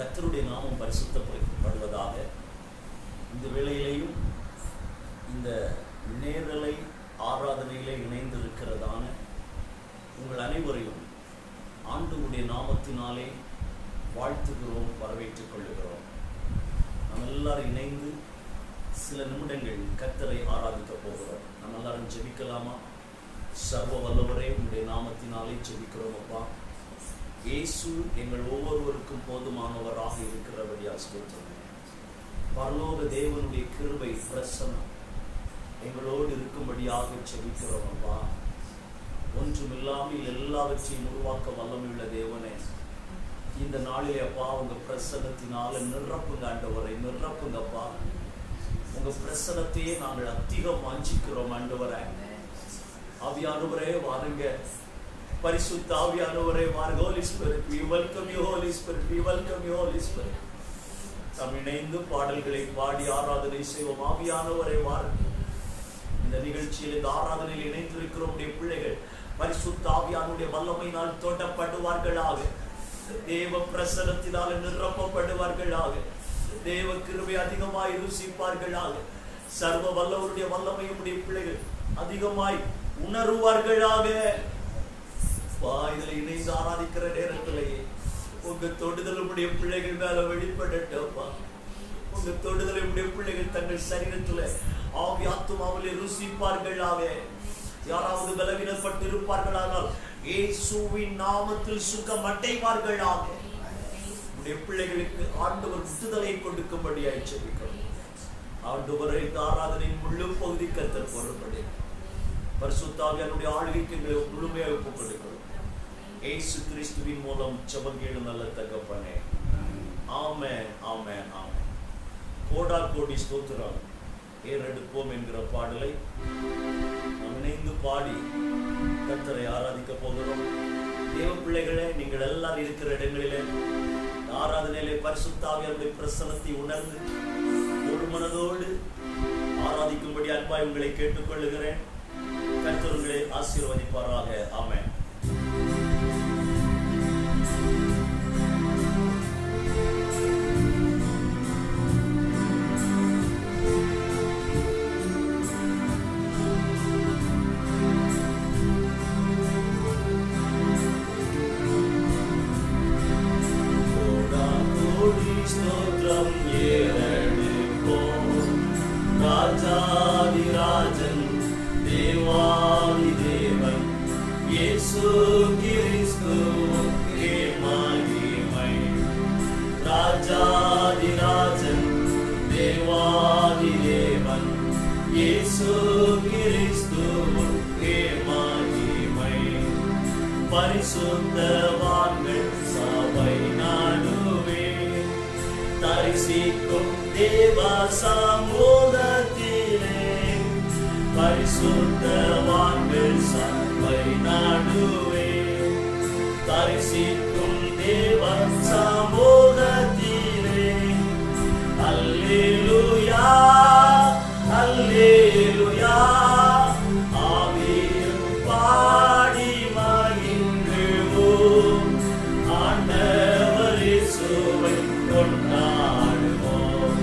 கர்த்தருடைய நாமம் பரிசுத்தப்படுவதாக. இந்த வேளையிலேயும் இந்த நேரலை ஆராதனையிலே இணைந்திருக்கிறதான உங்கள் அனைவரையும் ஆண்டவருடைய நாமத்தினாலே வாழ்த்துகிறோம், வரவேற்றுக் கொள்ளுகிறோம். நம்ம எல்லாரும் இணைந்து சில நிமிடங்கள் கர்த்தரை ஆராதிக்க போகிறோம். நம்ம எல்லாரும் ஜெபிக்கலாமா? சர்வ வல்லவரே, உங்களுடைய நாமத்தினாலே ஜெபிக்கிறோம் அப்பா. இயேசு எங்கள் ஒவ்வொருவருக்கும் போதுமானவராக இருக்கிறபடியால் ஸ்தோத்திரம். பரலோக தேவனுடைய கிருபை பிரசன்னம் எங்களோடு இருக்கும்படியாக ஜெபிக்கிறோம் அப்பா. ஒன்றுமில்லாமல் எல்லாவற்றையும் உருவாக்க வல்லமையுள்ள தேவனே, இந்த நாளிலே அப்பா உங்க பிரசன்னத்தினால நிரப்புங்க ஆண்டவரை, நிரப்புங்கப்பா. உங்க பிரசன்னத்தையே நாங்கள் அதிகம் வாஞ்சிக்கிறோம் ஆண்டவரே. ஆவியானவரே வாருங்க, பரிசுத்த ஆவியானவரே வாருங்க. Holy Spirit, we welcome you Holy Spirit, we welcome you Holy Spirit. நாம் இணைந்து பாடல்களை பாடி ஆராதனை செய்வோம். ஆவியானவரே வாருங்க. இந்த நிகழ்ச்சியில் இந்த ஆராதனையில் இணைந்திருக்கிற உடைய பிள்ளைகள் பரிசுத்த ஆவியானுடைய வல்லமையினால் தோட்டப்படுவார்களாக, தேவ பிரசன்னத்தினால் நிரப்பப்படுவார்களாக, தேவ கிருபை அதிகமாய் ருசிப்பார்களாக, சர்வ வல்லவருடைய வல்லமையும் உடைய பிள்ளைகள் அதிகமாய் உணர்வார்களாக. இதில் இணைந்து ஆராதிக்கிற நேரத்திலேயே உங்க தொடுதல் உடைய பிள்ளைகள் மேல வெளிப்படட்டப்பா. உங்க தொடுதலை உடைய பிள்ளைகள் தங்கள் சரீரத்துல ஆவி ஆத்துமாவிலே ருசிப்பார்களாக. யாராவது பலவீனப்பட்டு இருப்பார்களானால் இயேசுவின் நாமத்தில் சுகம் அடைவார்களாக. உடைய பிள்ளைகளுக்கு ஆண்டவர் விடுதலை கொடுக்கும்படியாய் ஜெபிக்கிறோம். ஆண்டவரை இந்த ஆராதனையின் முழு பகுதி கர்த்தர் பொறுப்படை பரிசுத்த ஆவியானுடைய ஆளுகைக்கு எங்களை முழுமையாக ஒப்புக் கொடுக்கிறோம். இயேசு கிறிஸ்துவின் மூலம் ஜெபம் கேளு நல்ல தகப்பனே. ஆமென், ஆமென், ஆமென். கோடா கோடி ஸ்தோத்திரம் ஏறெடுப்போம் என்கிற பாடலை நாம் இணைந்து பாடி கர்த்தரை ஆராதிக்க போகிறோம். தேவ பிள்ளைகளே, நீங்கள் எல்லாரும் இருக்கிற இடங்களிலே ஆராதனையிலே பரிசுத்த ஆவியானுடைய பிரசன்னத்தை உணர்ந்து ஒரு மனதோடு ஆராதிக்கும்படி அன்பாய் உங்களை கேட்டுக்கொள்ளுகிறேன். கர்த்தர் உங்களை ஆசீர்வதிப்பாராக. ஆமென். பரிசுத்தவான்கள் சபை நடுவே தரிசிக்கும் தேவ சமூகத்திலே, பரிசுத்தவான்கள் சபை நடுவே தரிசிக்கும் தேவ சமூகத்திலே, அல்லேலூயா அல்லேலூயா ஆவியில் பாடி ஆண்டவர் இயேசுவை கொண்டாடுவோம்,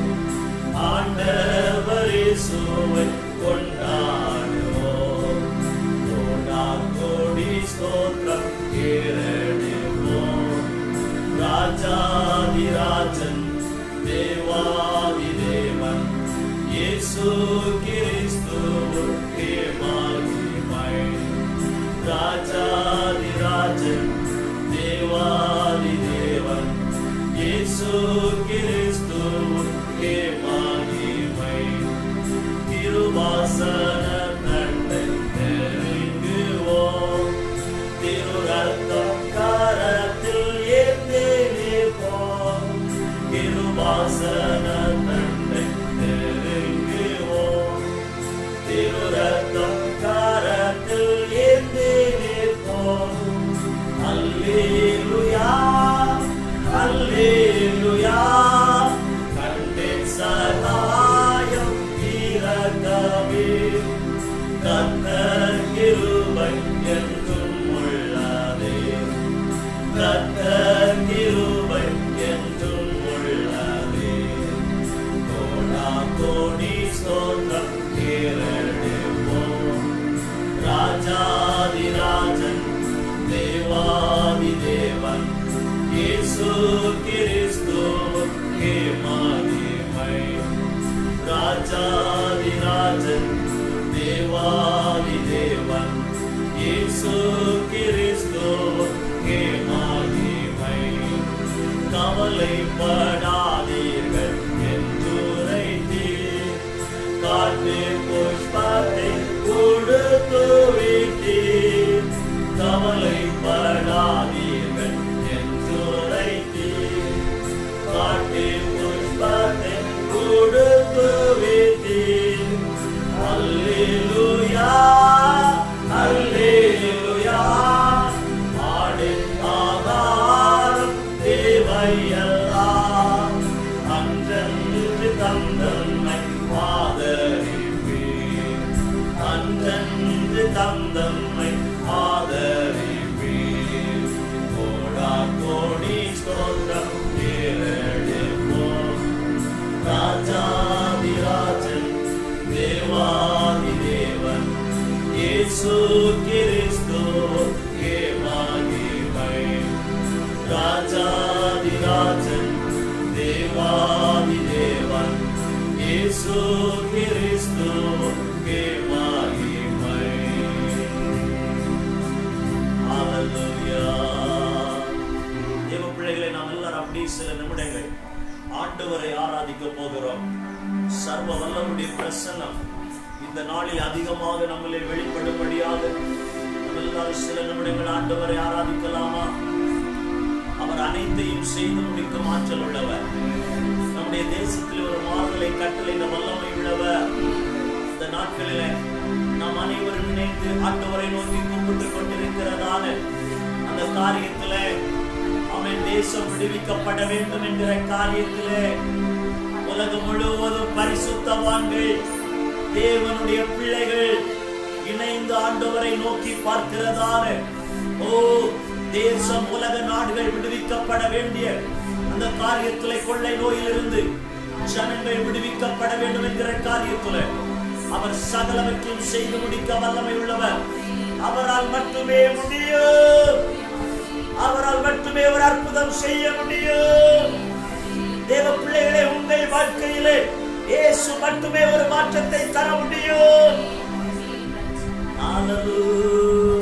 ஆண்டவர் இயேசுவை கொண்டாடுவோம். கோடா கோடி ஸ்தோத்திரம் ஏறெடுப்போம். ராஜாதிராஜன் தேவாதி தேவன் இயேசு கிறிஸ்துவுக்கே மகிமை. ராஜாதிராஜன் தேவாதி தேவன் இயேசு கிறிஸ்துவுக்கே மகிமை. திருவாசன தண்டை நெருங்குவோம், திருரத்தம் கரத்தில் ஏந்தி நிற்போம். திருவாசன தண்டை நெருங்குவோம், திருரத்தம் கரத்தில் ஏந்தி நிற்போம். இயேசு கிறிஸ்துவுக்கே மகிமை. ராஜாதி ராஜன் தேவாதி தேவன் இயேசு கிறிஸ்துவுக்கே மகிமை. கவலைப்படாதீர்கள் என்றுரைத்தீர், காட்டு புஷ்பத்தை கொடுத்து விட்டீர். கவலைப்படாதீர்கள் என்றுரைத்தீர், காட்டு புஷ்பத்தை கொடுத்து விட்டீர். அல்லேலூயா அல்லேலூயா. ஆடின் ஆதாரம் தேவையெல்லாம் அன்றன்று தந்தன்மை ஆதரிப்பீர். அன்றன்று தந்தன்மை ஆதரிப்பீர். கோடா கோடி ஸ்தோத்திரம் ஏறெடுப்போம். ராஜாதி ராஜன் தேவாதி தேவன் இயேசு கிறிஸ்துவுக்கே மகிமை. ராஜாதி ராஜன் தேவாதி தேவன் இயேசு கிறிஸ்துவுக்கே மகிமை. ஹல்லேலூயா. தேவ பிள்ளைகளை நாம் எல்லாரும் அப்படி சில நிமிடங்கள் ஆண்டவரை ஆராதிக்க போகிறோம். சர்வ வல்லவருடைய பிரசன்னம் இந்த நாளில் அதிகமாக நம்மளை வெளிப்படும்படியாக எல்லாரும் சில நிமிடங்கள் ஆண்டவரை ஆராதிக்கலாமா? அவர் அனைத்தையும் செய்து முடிக்கும் ஆற்றல் உள்ளவர். நம்முடைய தேசத்தில் ஒரு மாறுதலை கட்டளையிட வல்லமை உள்ளவர். இந்த நாட்களில் நாம் அனைவரும் இணைந்து ஆண்டவரை நோக்கி கூப்பிட்டுக் கொண்டிருக்கிறதான அந்த காரியத்திலே அவன் தேசம் விடுவிக்கப்பட வேண்டும் என்கிற காரியத்திலே உலகம் முழுவதும் பரிசுத்தவான்கள் தேவனுடைய பிள்ளைகள் இணைந்து ஆண்டவரை நோக்கி பார்க்கிறதான தேசம் உலக நாடுகள் விடுவிக்கப்பட வேண்டிய அந்த காரியத்திலே கொள்ளை நோயிலிருந்து ஜனங்கள் விடுவிக்கப்பட வேண்டும் என்கிற காரியத்திலே அவர் சகலவற்றையும் செய்து முடிக்க வல்லமை உள்ளவர். அவரால் மட்டுமே முடியும். அவரால் மட்டுமே ஒரு அற்புதம் செய்ய முடியும். தேவ பிள்ளைகளே, உங்கள் வாழ்க்கையிலே இயேசு மட்டுமே ஒரு மாற்றத்தை தர முடியும். ஹல்லேலூயா.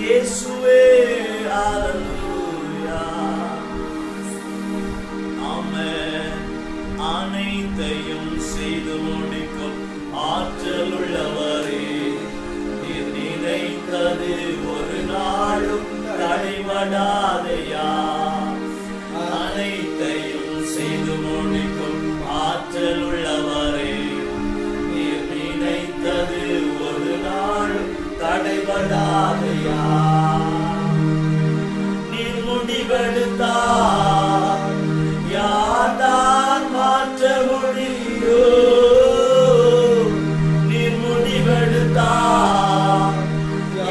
இயேசுவே ஹல்லேலூயா. ஆமென். அனைத்தையும் செய்து முடிக்கும் ஆற்றல் உள்ளவரே, நீர் நினைத்தது ஒரு நாளும் தடைபடாதையா. அனைத்தையும் செய்து முடிக்கும் ஆற்றல் உள்ளவரே, நீர் நினைத்தது ஒரு நாளும் தடைபடாதையா. நீர் முடிவெடுத்தார் யார்தான் மாற்ற முடியும்? நீர் முடிவெடுத்தார்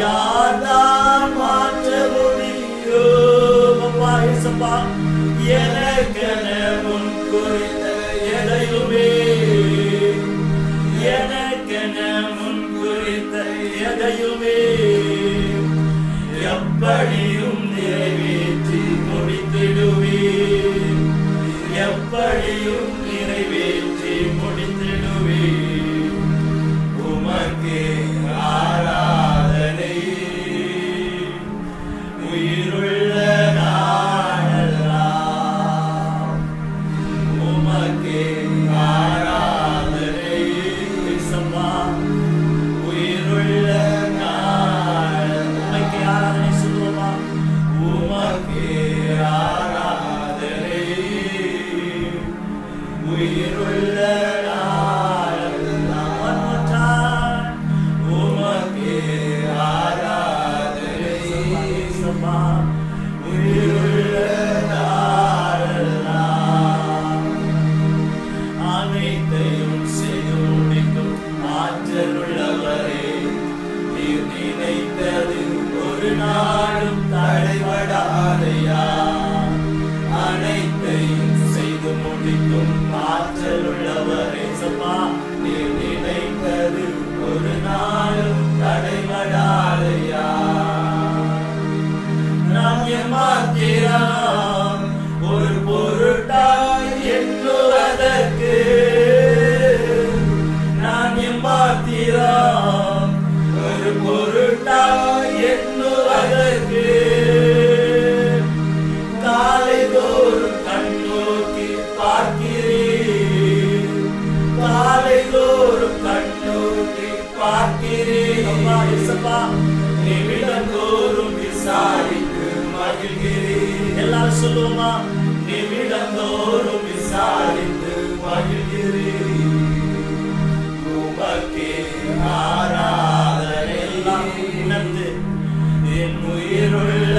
யார்தான் மாற்ற முடியும்? அப்பா இயேசப்பா, எனக்கென முன் குறித்த எதையுமே, எனக்கென முன் குறித்த எதையுமே எப்படியும் நிறைவேற்றி முடித்திடுவீர். எப்படியும் நிறைவேற்றி முடித்திடுவீர். உமக்கே ஆராதனை உயிருள்ள நாளெல்லாம். உமக்கே ஆராதனை இயேசப்பா, உயிருள்ள நாள். உமக்கே ஆராதனை சொல்லுவோமா? உமக்கே ஆராதனை உயிருள்ள நாளெல்லாம். One more time. உமக்கே ஆராதனை இயேசப்பா, உயிருள்ள நாளெல்லாம். அனைத்தையும் செய்து முடிக்கும் ஆற்றல் உள்ளவரே, நீர் நினைத்தது ஒரு நாளும் தடைபடாதையா. அனைத்தையும் செய்து முடிக்கும் ஆற்றல் உள்ளவரே, சப்பா, நீர் நினைத்தது ஒரு நாளும் தடைபடாதையா. நாம் மகிழ்கிறேன். எல்லாரும் சொல்லுவோமா? நிமிடந்தோறும் விசாரித்து மகிழ்கிறேன். உமக்கே ஆராதனை. எல்லாம் உணர்ந்து என் உயிருள்ள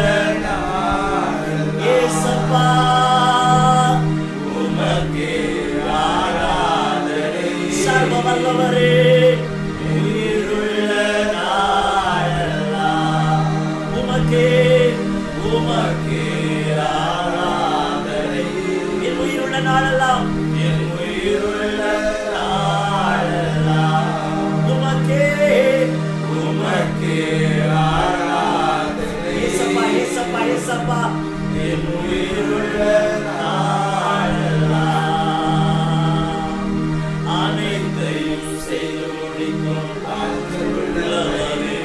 இயேசப்பா உமக்கே ஆராதனை. சர்வ வல்லவரே உயிருள்ள நாளெல்லாம் உமக்கே உமக்கே ஆராதனை. என் உயிருள்ள நாளெல்லாம் என் உயிருள்ள நாளெல்லாம் உமக்கே உமக்கே ஆராதனை. இயேசப்பா இயேசப்பா இயேசப்பா என் உயிருள்ள நாளெல்லாம் அனைத்தையும் செய்து முடிக்கும் ஆற்றலுள்ளவரே.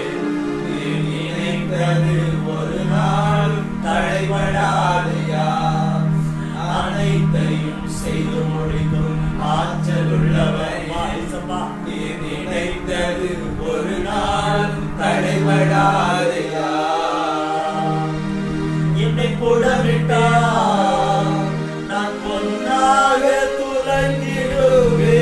நீ நினைத்தது ஒரு நாள் தடைபடாதையா. அனைத்தையும் செய்து முடிக்கும் ஆற்றலுள்ளவர். நீ நினைத்தது ஒரு நாள் தடைபடாதையா. என்னை புடமிட்டால் நான் பொன்னாக துலங்கிடுவேன்.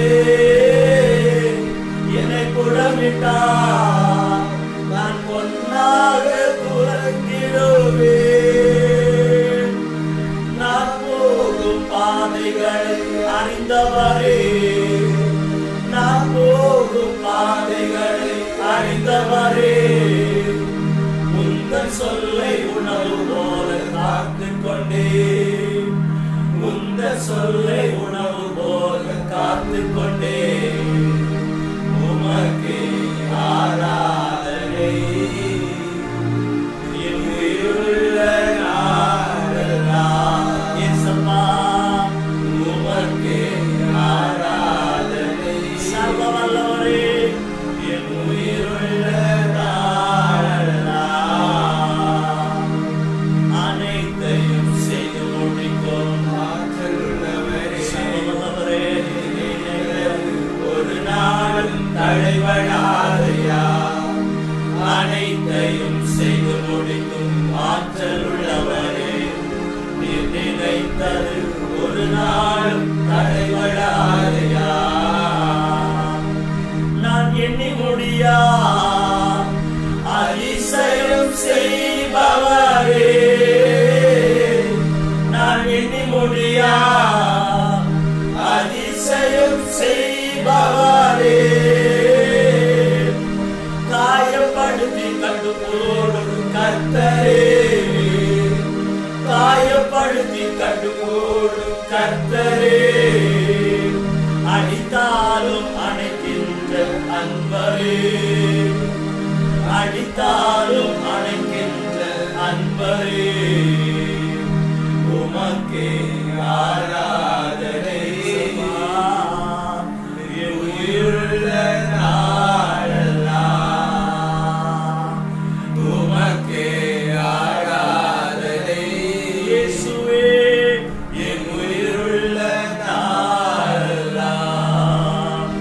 என்னை புடமிட்டால் நான் பொன்னாக துலங்கிடுவேன். நான் போகும் பாதைகளை அறிந்தவரே. நான் போகும் பாதைகளை அறிந்தவரே. உந்தன் சொல்லை உணவு போல காத்துக் கொண்டே. உந்தன் சொல்லை உணவு போல காத்துக் கொண்டே. உமக்கே ஆராதனை. என் உயிருள்ள நாளெல்லாம் இயேசப்பா உமக்கே ஆராதனை. சர்வ வல்லவரே என் உயிருள்ள நாளெல்லாம் அனைத்தையும் செய்து முடிக்கும் ஆற்றலுள்ளவரே. சர்வ வல்லவரே ஒரு நாள் தடைபடாதையா. அனைத்தையும் செய்து முடிக்கும் ஆற்றலுள்ளவரே. நீர் நினைத்தது ஒரு நாள் தடைபடாதையா. நான் எண்ணி முடியா அதிசயம் செய்பவரே. நான் எண்ணி முடியா அதிசயம் செய்பவரே. காயப்படுத்தி கண்டு போடும் கர்த்தரே. காயப்படுத்தி கண்டு போடும் கர்த்தரே. அடித்தாலும் அணைக்கின்ற அன்பரே. அடித்தாலும் அணைக்கின்ற அன்பரே. உமக்கே ஆராதனை. என் உயிருள்ள நாளெல்லாம் உமக்கே ஆராதனை. இயேசுவே என் உயிருள்ள நாளெல்லாம்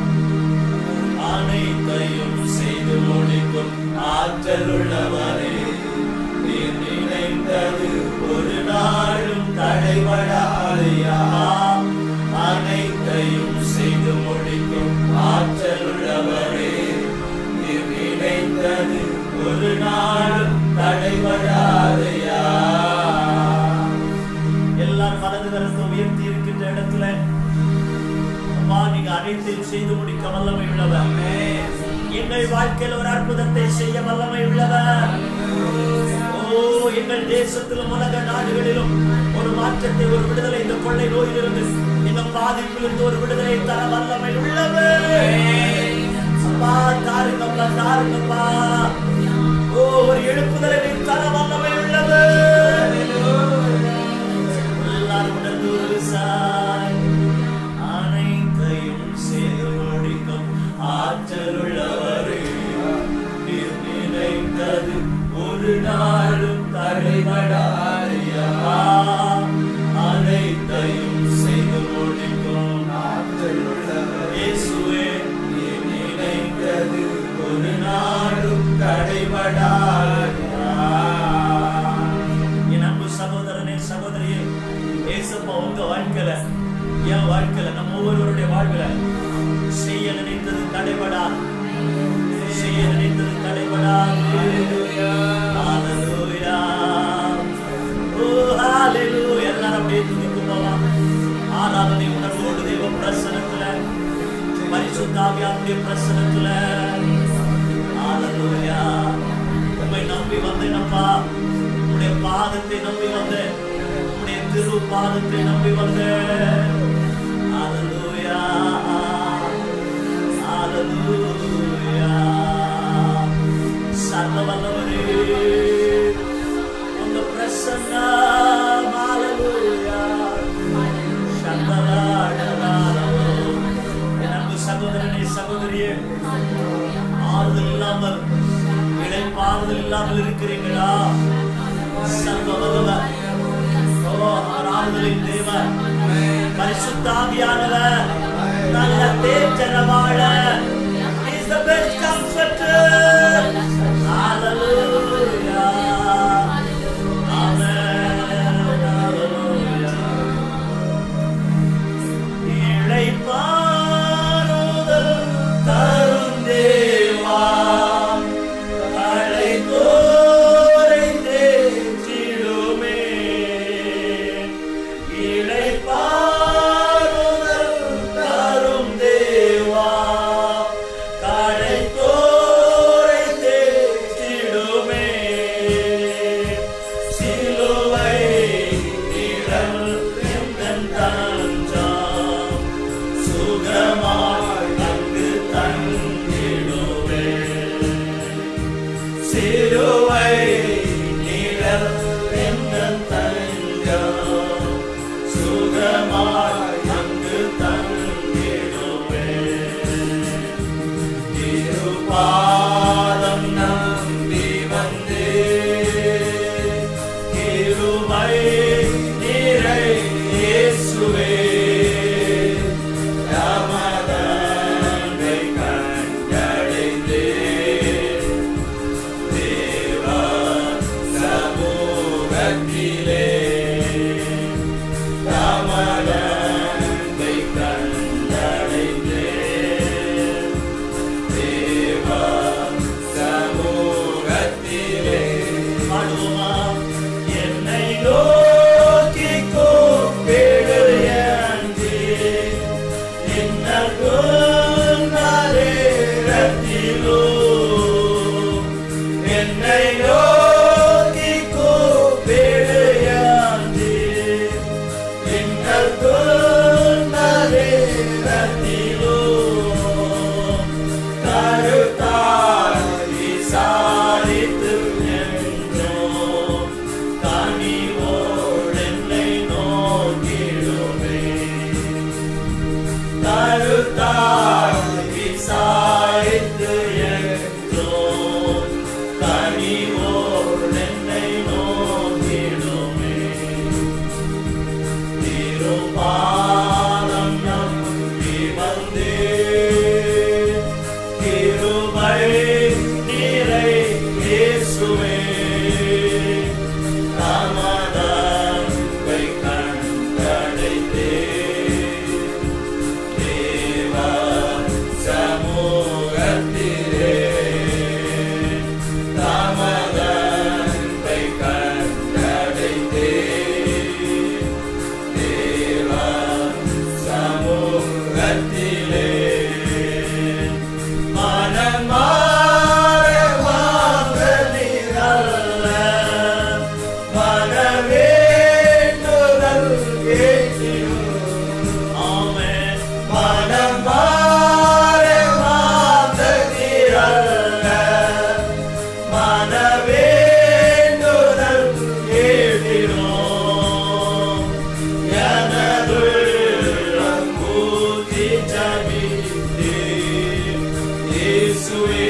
அனைத்தையும் செய்து முடிக்கும் ஆற்றலுள்ளவரே. நீர் நினைத்தது ஒரு நாளும் தடைபடாதையா. அனைத்தையும் செய்து முடிக்கும் ஆற்றலுள்ளவரே. நீர் நினைத்தது ஒரு நாளும் தடைபடாதையா. எல்லாரும் வலது கரத்தை உயர்த்தி இருக்கின்ற இடத்துல அம்மா நீங்க அனைத்தையும் செய்து முடிக்க வல்லமை உள்ளவர். எங்கள் வாழ்க்கையில் ஒரு அற்புதத்தை செய்ய வல்லமை உள்ளவர். எங்கள் தேசத்திலும் உலக நாடுகளிலும் ஒரு மாற்றத்தை, ஒரு விடுதலை, இந்த கொள்ளை நோயிலிருந்து, இந்த பாதிப்பிலிருந்து ஒரு விடுதலை தர வல்லமை உள்ளவர். அப்பா தாருங்கப்பா தாருங்கப்பா. ஒரு எழுப்புதலை தர வல்லமை உள்ளவர். எல்லாரும் உணர்ந்து ஒரு விசாய் அனைத்தையும் செய்து முடிக்கும் ஆற்றலுள்ளவரே. நீர் நினைத்தது ஒரு நாளும் தடைபடாதையா. அனைத்தையும் செய்து முடிக்கும் ஆற்றலுள்ளவர். இயேசுவே நீர் நினைத்தது ஒரு நாளும் தடைபடாதையா. சும்மா உங்க வாழ்க்கையில, என் வாழ்க்கையில, நம்ம ஒவ்வொருவருடைய வாழ்க்கையில செய்ய நினைத்தது தடைபடாது, செய்ய நினைத்தது தடைபடாது. ஹalleluya, ஓ ஹalleluya. எல்லாரும் அப்படியே துதிக்கும் போலாம். ஆராதனை உணர்வோடு தேவ பிரசன்னத்துல, பரிசுத்த ஆவியானவருடைய பிரசன்னத்துல. ஹalleluya. உம்மை நம்பி வந்தேனப்பா, உம்முடைய பாதத்தை நம்பி வந்தேன், உம்முடைய திரு பாதத்தை நம்பி வந்தேன். ஹalleluya, ஹalleluya. சர்வ வல்லவரே, உங்க பிரசன்னம். ஹalleluya. சந்தராடலாலோ. என் அன்பு சகோதரனே, சகோதரியே, ஆறுதல் இல்லாமல், இளைப்பாறுதல் இல்லாமல் இருக்கிறீங்களா? சர்வ வல்லவர், ஓ அவர் ஆறுதலின் தேவன், பரிசுத்த ஆவியானவர், நல்ல தேற்றரவாள, he is the best comforter. Hallelujah, amen, hallelujah. இளைப்பாறுதல் தரும் தேவா, அழைத்தோரை தேற்றிடுமே. இளைப்பாறுதல் தரும் தேவா, அழைத்தோரை தேற்றிடுமே. சிலுவை நிழல் எந்தன் தஞ்சம், சுகமாய் அங்கு தங்கிடுவே. சிலுவை நிழல் எந்தன் தஞ்சம், சுகமாய் அங்கு தங்கிடுவே. திருப்பாதம் நம்பி வந்தே, கிருபை நிறை இயேசுவே, ரமதனை கண்டடைந்தே. தேவ சமூகத்திலே ரமதனை கண்டடைந்தே. தேவ சமூகத்திலே பாடுவோமா? என்னை நோக்கி கூப்பிடு என்று இன்னல் நேரத்திலோ, என்னை நோக்கி கூப்பிடு என்று இன்னல் நேரத்திலோ, கருத்தாய் விசாரித்து என்றும் கனிவோடு என்னை நோக்கிடுமே. கருத்தாய் விசாரித்து என்றும் கனிவோடு என்னை நோக்கிடுமே. திருப்பாதம் நம்பி வந்தே, கிருபை நிறை இயேசுவே, ரமதனை கண்டடைந்தே. தேவ சமூகத்திலே ரமதனை கண்டடைந்தே. தேவ சமூகத்திலே மனம் மாற வாங்கலிரல்ல, மனவேண்டுதல் கேட்டிடும். ஆமென். மனம் மாற வாங்கலிரல்ல, மனவேண்டுதல் கேட்டிடும். எனதுள்ளம் ஊற்றி ஜெபித்தே, இயேசுவே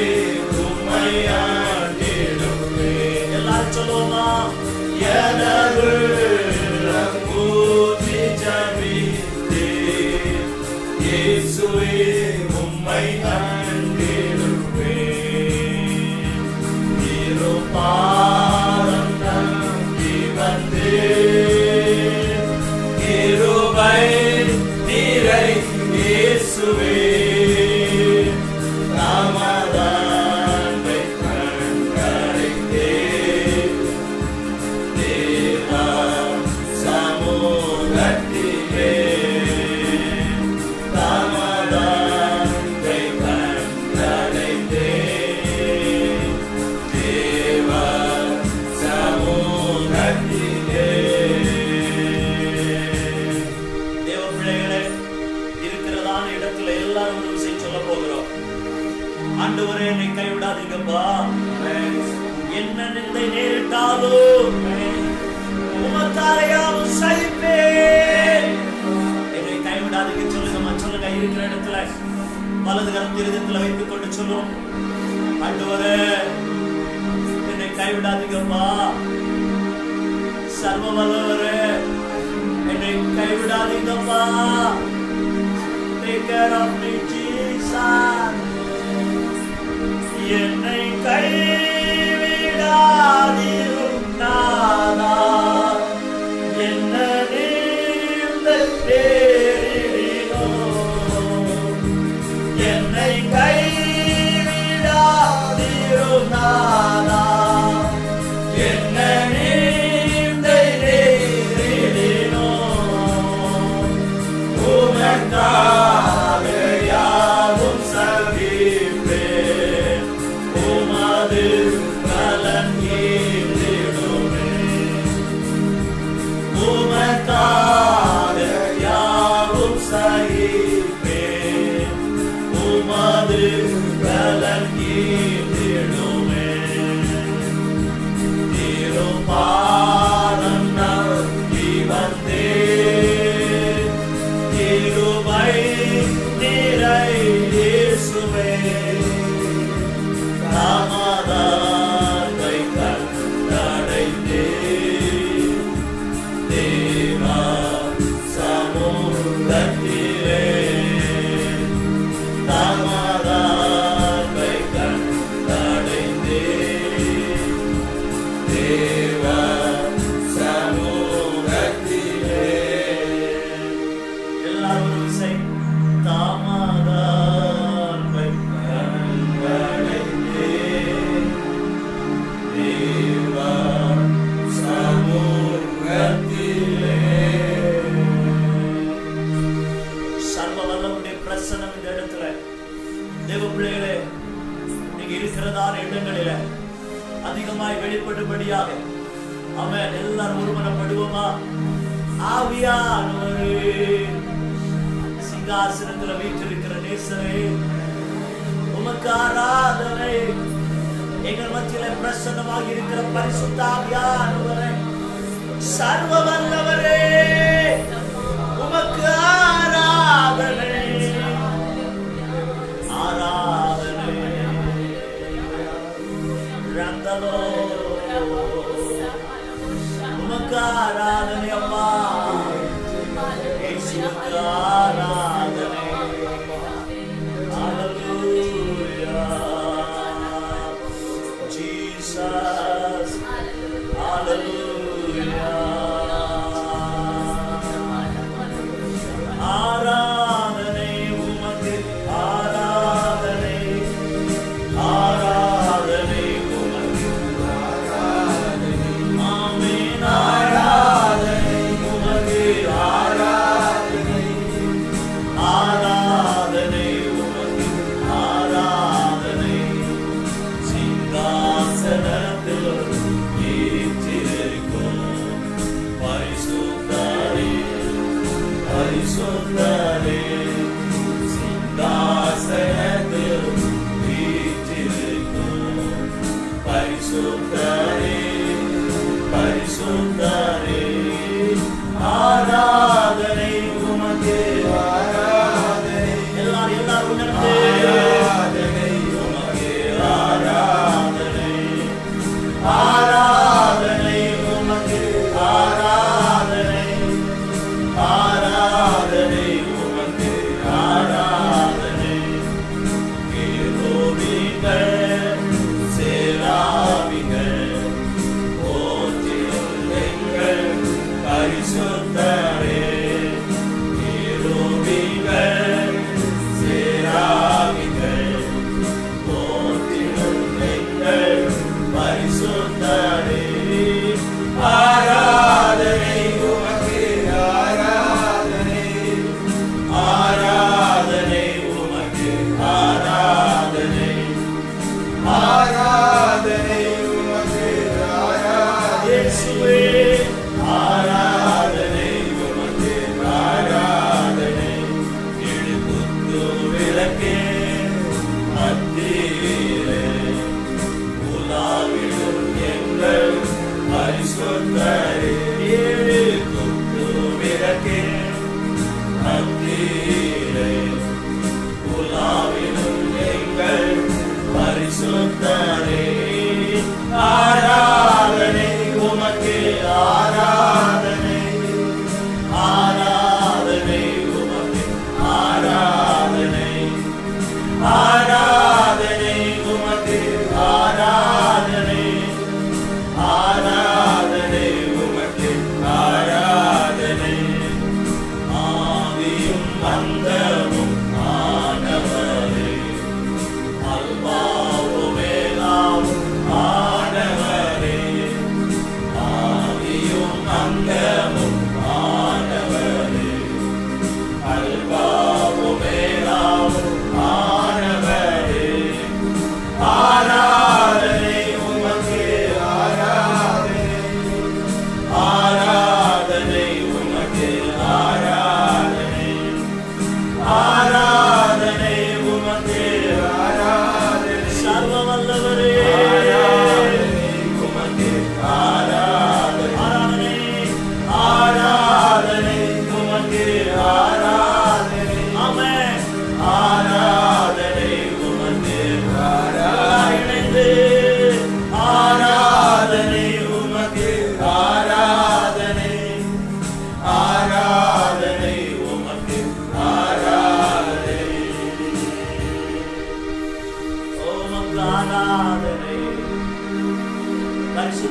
உம்மை ஆண்டிடுவே. எல்லாரும் சொல்லுவோமா? எனதுள்ளம் ஊற்றி ஜெபித்தே, இயேசுவே உம்மை ஆண்டிடுவே. திருப்பாதம் நம்பி வந்தே, தேவ பிள்ளைகளே, இருக்கிறதான இடத்துல எல்லாரும் ஒரு விஷயம் சொல்ல போகிறோம். ஆண்டவரே, என்னை கைவிடாதீங்கப்பா. என்ன நிந்தை நேரிட்டாலும் உமக்காரையாவும் சகிப்பேன். என்னை கைவிடாதீங்க சொல்லுங்கம்மா, சொல்லுங்க. இருக்கிற இடத்துல வலது கரம் இருதயத்துல வைத்துக் கொண்டு சொல்லுவோம். ஆண்டவரே, என்னை கைவிடாதீங்கப்பா. சர்வ வல்லவரே, என்னை கைவிடாதீங்கப்பா. Take care of me, Jesus. என்னை கைவிடாதீரும் நாதா. என்ன நீந்த தேரினோ. என்னை கைவிடாதீரும் நாதா. என்ன நீந்த தேரினோ. உமக்காக யாவும் சகிப்பேன். உமது பலன் ஈந்திடுமே. உமக்காக யாவும் சகிப்பேன். உமது பலன் ஈந்திடுமே. திருப்பாதம் நம்பி வந்தேன். கிருபை நிறை இயேசுவே. தாமதாய் கண்டடைந்தேன். தேவா சமூகத்திலே. தாமதாய் கண்டடைந்தேன். தேவா சமூகத்திலே. எல்லாரும் ஒரு விசை. தாமதாய் கண்டடைந்தேன். தேவா சமூகத்திலே. சர்வ வல்லவருடைய பிரசன்னம் இந்த இடத்துல. தேவ பிள்ளைகளே, நீங்க இருக்கிறதான இடங்களில அதிகமாய் வெளிப்படும்படியாக ஆமென். எல்லாரும் ஒருமனப்படுவோமா? ஆவியானவரே, சிங்காசனத்துல வீற்றிருக்கிற நேசரே, உமக்கு ஆராதனை. எங்கள் மத்தியிலே பிரசன்னமாக இருக்கிற பரிசுத்த ஆவியானவரே, சர்வ வல்லவரே, உமக்கு ஆராதனை. ஆராதனை. ரந்தலோ உமக்கு ஆராதனை அம்மா. இயேசுவுக்கு ஆராதனை. Hallelujah. Jesus. Hallelujah. ஆராதனை உமக்கு. ஆராதனை. ஆராதனை உமக்கு. ஆமென். ஆராதனை.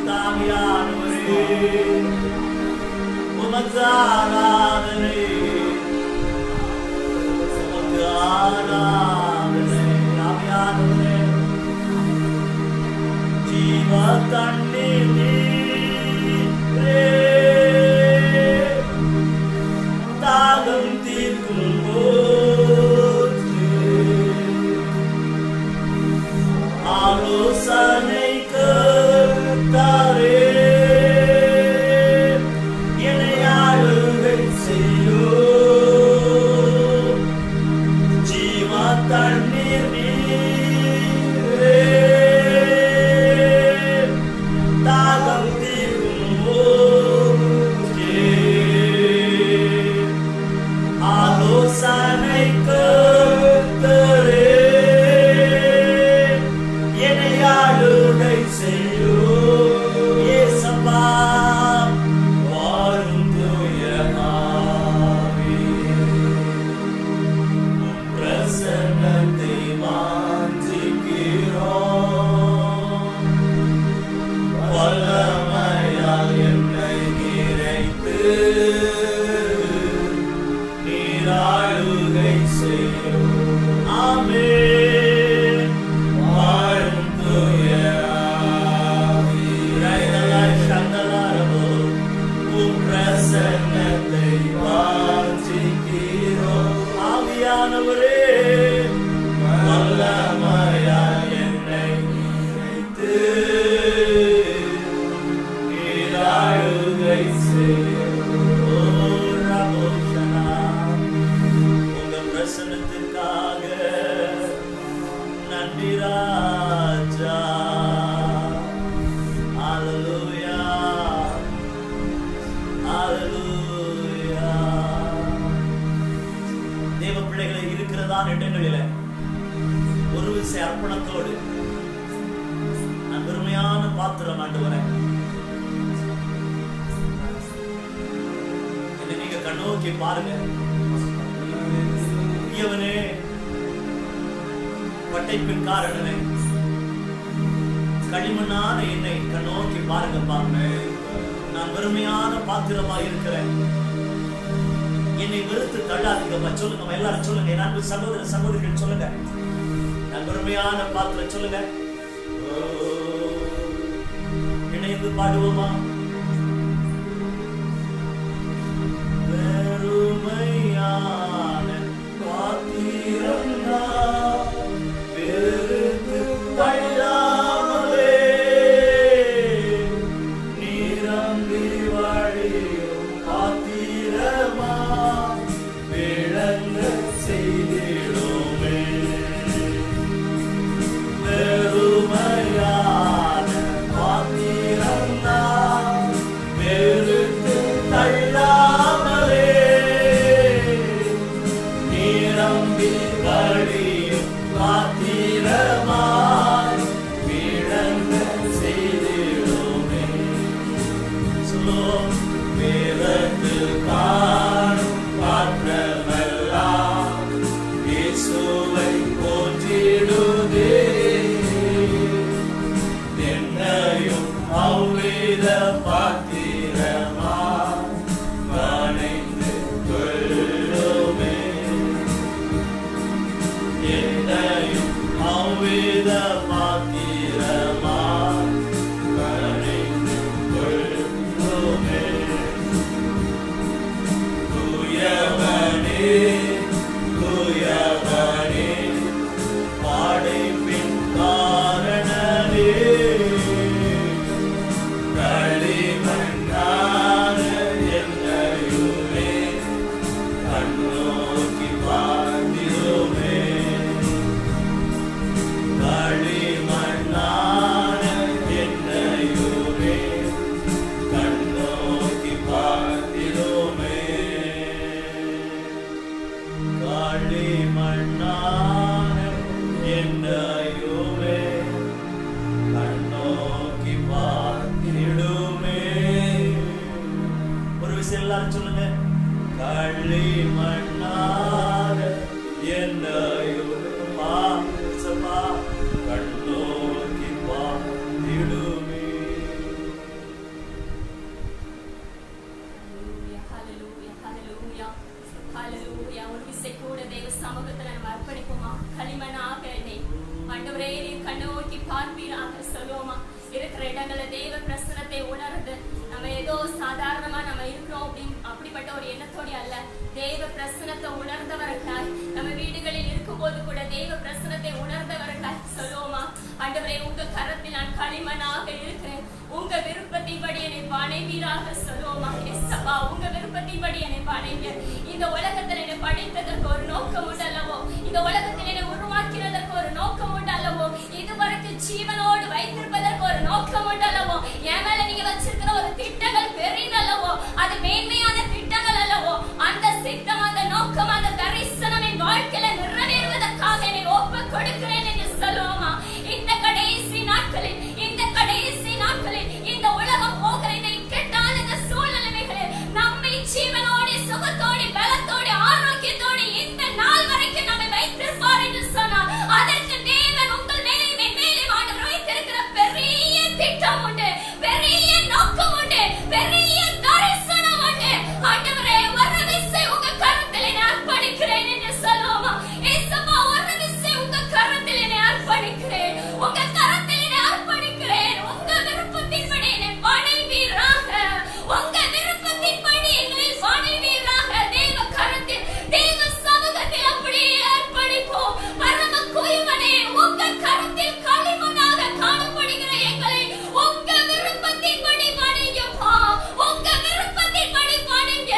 தாமியானவரே உமக்கு ஆராதனை உமக்கு ஆராதனை தாமியானவரே ஜீவ தண்ணீர் நீரே தாகம் தீர்க்கும் ஆலோசனை கர்த்தாரே என்னை ஆளுகை செய்யும் ஜீவ தண்ணீர் நீரே தாகம் தீர்க்கும் ஆலோசனை கர்த்தாரே இடங்களில ஒரு விசை அர்ப்பணத்தோடு நான் பெருமையான பாத்திரம் ஆண்டவரே என்னை நீங்க கண்ணோக்கி பாருங்க. இவனே பட்டைப்பின் காரணமே களிமண்ணான என்னை கண்ணோக்கி பாருங்கப்பா. நான் பெருமையான பாத்திரமா இருக்கிறேன். என்னை வெறுத்து தள்ளாதீங்கப்பா. சொல்லுங்க எல்லாரும் சொல்லுங்க. என் அன்பு சகோதர சகோதரிகள் சொல்லுங்க. நான் பெருமையான பாத்திரம் சொல்லுங்க. இணைந்து பாடுவோமா? பெருமையான பாத்திரம் வெறுத்து தள்ளாமலே நீரம்பி வழியும் பாத்திரமா விளங்க செய்திடுமே. பெருமையான பாத்திரம் வெறுத்து தள்ளாமலே நீரம்பி வழியும் பாத்திரமாய் விளங்க செய்திடுமே. சொல்லுவோம். வேதத்தில் காணும் பாத்திரமெல்லாம் இயேசுவை போற்றிடுதே. என்னையும் அவ்வித பாத்திரமாய் வணைந்து கொள்ளுமே. என்னையும் அவ்வித பாத்திரமாய் வணைந்து கொள்ளுமே. தூயவனே தூயவனே படைப்பின் காரணனே களிமண்ணான என்னையுமே கண்ணோக்கி பார்த்திடுமே. களிமண்ணான என்னையுமே கண்ணோக்கி பார்த்திடுமே. களிமண்ணான என்னையுமே கண்ணோக்கி பார்த்திடுமே. ஒரு விஷயம் எல்லாரும் சொல்லுங்க. களிமண்ணான என்னையுமே கண்ணோக்கி பார்த்திடுமே. ஹalleluya. ஒரு விசை கூட தேவ சமூகத்துல நம்ம அர்ப்பணிப்போமா. களிமண்ணாக என்னை ஆண்டவரே நீர் கண்ணோக்கி பார்ப்பீராக சொல்லுவோமா. இருக்கிற இடங்கள்ல தேவ பிரசன்னத்தை உணர்ந்து நம்ம ஏதோ சாதாரணமா நம்ம இருக்கிறோம் அப்படிப்பட்ட ஒரு எண்ணத்தோடு அல்ல, தேவ பிரசன்னத்தை உணர்ந்தவர்களாய் நம்ம வீடுகளில் இருக்கும் போது கூட தேவ பிரசன்னத்தை உணர்ந்தவர்களாய் சொல்லுவோமா. ஆண்டவரே உங்க கரத்தில் நான் களிமண்ணாக இருக்கிறேன், உங்க விருப்பத்தின்படி என்னை படைவீராக சொல்லுவோமா. எஸ்ஸப்பா உங்க விருப்பத்தின்படி என்னை படைங்க. இந்த உலகத்தில் என்னை படைத்ததற்கு ஒரு நோக்கம் உண்டு அல்லவோ, இந்த உலகத்தில் என்னை உருவாக்கினதற்கு ஒரு நோக்கம் உண்டு அல்லவோ, இதுவரைக்கும் ஜீவனோடு வைத்திருப்பதற்கு ஒரு நோக்கம் உண்டு அல்லவோ, என் மேல நீங்க வச்சிருக்கிற ஒரு திட்டங்கள் பெரியதல்லவோ, அது மேன்மையான திட்டங்கள் அல்லவோ, அந்த சித்தம் அந்த நோக்கம் அந்த தரிசனம் என் வாழ்க்கையில நிறைவேறுவதற்காக என்னை ஒப்பு கொடுக்கிறேன் என்று சொல்லுவோமா. இந்த கடைசி நாட்களில் இந்த உலகம் போகிற இந்த இக்கட்டான இந்த சூழ்நிலைகளில் நம்மை ஜீவனோடு சுகத்தோடு பலத்தோடு ஆரோக்கியத்தோடு இந்த நாள் வரைக்கும் நம்மை வைத்திருப்பார் என்று சொன்னார். அதற்கு தேவன் உங்கள் மேலே ஆண்டவர் வைத்திருக்கிற பெரிய திட்டம் உண்டு, பெரிய நோக்கம் உண்டு, பெரிய தரிசனம் உண்டு. ஆண்டவரே ஒரு விசை உங்க கரத்தில் என்னை அர்ப்பணிக்கிறேன் என்று சொல்லுவோமா. ஏசப்பா ஒரு விசை உங்க கரத்தில் என்னை அர்ப்பணிக்கிறேன், உங்க கரத்தில் என்னை அர்ப்பணிக்கிறேன். உங்க விருப்பத்தின்படி என்னை படைவீராக, உங்க விருப்பத்தின்படி என்னை படைவீராக. தேவ கரத்தில் தேவ சமூகத்தில் அப்படியே அர்ப்பணிப்போம். பரம குயவனே உங்க கரத்தில் களிமண்ணாக காணப்படுகிற எங்களை உங்க விருப்பத்தின்படி படைங்கப்பா, உங்க விருப்பத்தின்படி படைங்க.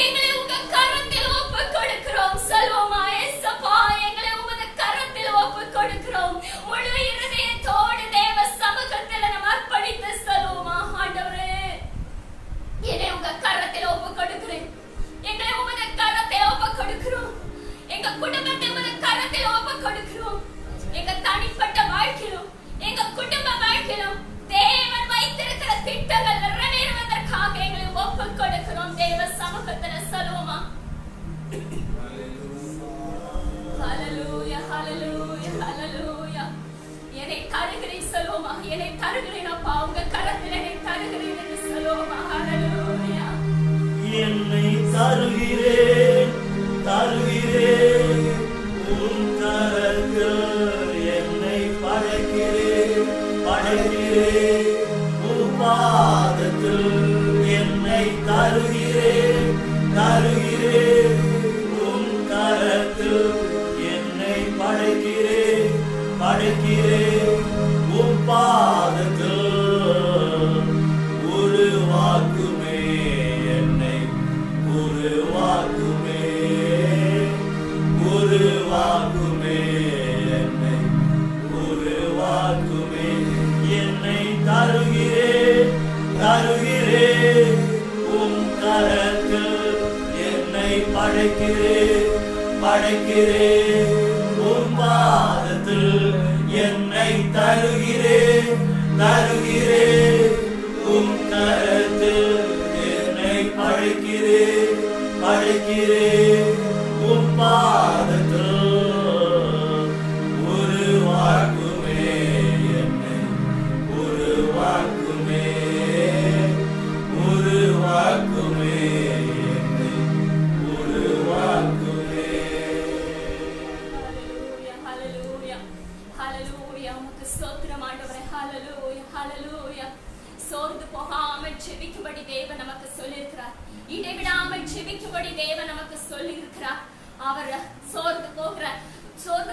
எங்களை உங்க கரத்தில் ஒப்பு கொடுக்கிறோம் சொல்வோமா. ஏசப்பா எங்களை உமது கரத்தில் ஒப்பு கொடுக்கிறோம். முழு இருதயத்தோடு தேவ சமூகத்தில் நம்ம அர்ப்பணித்து சொல்வோமா. ஆண்டவரே என்னை உங்க கரத்தில் ஒப்பு கொடுக்கிறேன், எங்களை உமது கரத்தில் ஒப்பு கொடுக்கிறோம், எங்க குடும்பத்தை உமது கரத்தில் ஒப்பு கொடுக்கிறோம். எங்க தனிப்பட்ட வாழ்க்கையிலும் எங்க குடும்ப வாழ்க்கையிலும் தேவன் வைத்திருக்கிற திட்டங்கள் நிறைவேறுவதற்காக எங்களை ஒப்பு கொடுக்கிறோம். தேவ சமூகத்துல சொல்லுவோமா. ஹalleluya ஹalleluya ஹalleluya. என்னை தருகிறேன் சொல்லுவோமா. என்னை தருகிறேன் அப்பா, உங்க கரத்தில் என்னை தருகிறேன் என்று சொல்லுவோமா. ஹalleluya. என்னை தருகிறேன் தருகிறேன் உன் கரத்தில் என்னை படைக்கிறேன் படைக்கிறேன் உன் பாதத்தில் என்னை தருகிறேன் தருகிறேன் உன் கரத்தில் என்னை படைக்கிறேன் படைக்கிறேன் உன் பாதத்தில் உருவாக்குமே என்னை உருவாக்குமே உருவாக்குமே என்னை உருவாக்குமே. என்னை தருகிறேன் தருகிறேன் உம் கரத்தில் என்னை படைக்கிறேன் படைக்கிறேன் உம் பாதத்தில் என்னை தருகிறேன் தருகிறேன் உம் கரத்தில் என்னை படைக்கிறேன் படைக்கிறேன் உம் பாதத்தில் உருவாக்குமே என்னை உருவாக்குமே உருவாக்குமே என்னை உருவாக்குமே. ஹalleluya ஹalleluya ஹalleluya. உமக்கு ஸ்தோத்திரம் ஆண்டவரே. ஹalleluya ஹalleluya. சோர்ந்து போகாமல் ஜெபிக்கும்படி தேவன் நமக்கு சொல்லியிருக்கிறார், இடைவிடாமல் ஜெபிக்கும்படி தேவன் நமக்கு சொல்லியிருக்கிறார். அவர் சோர்ந்து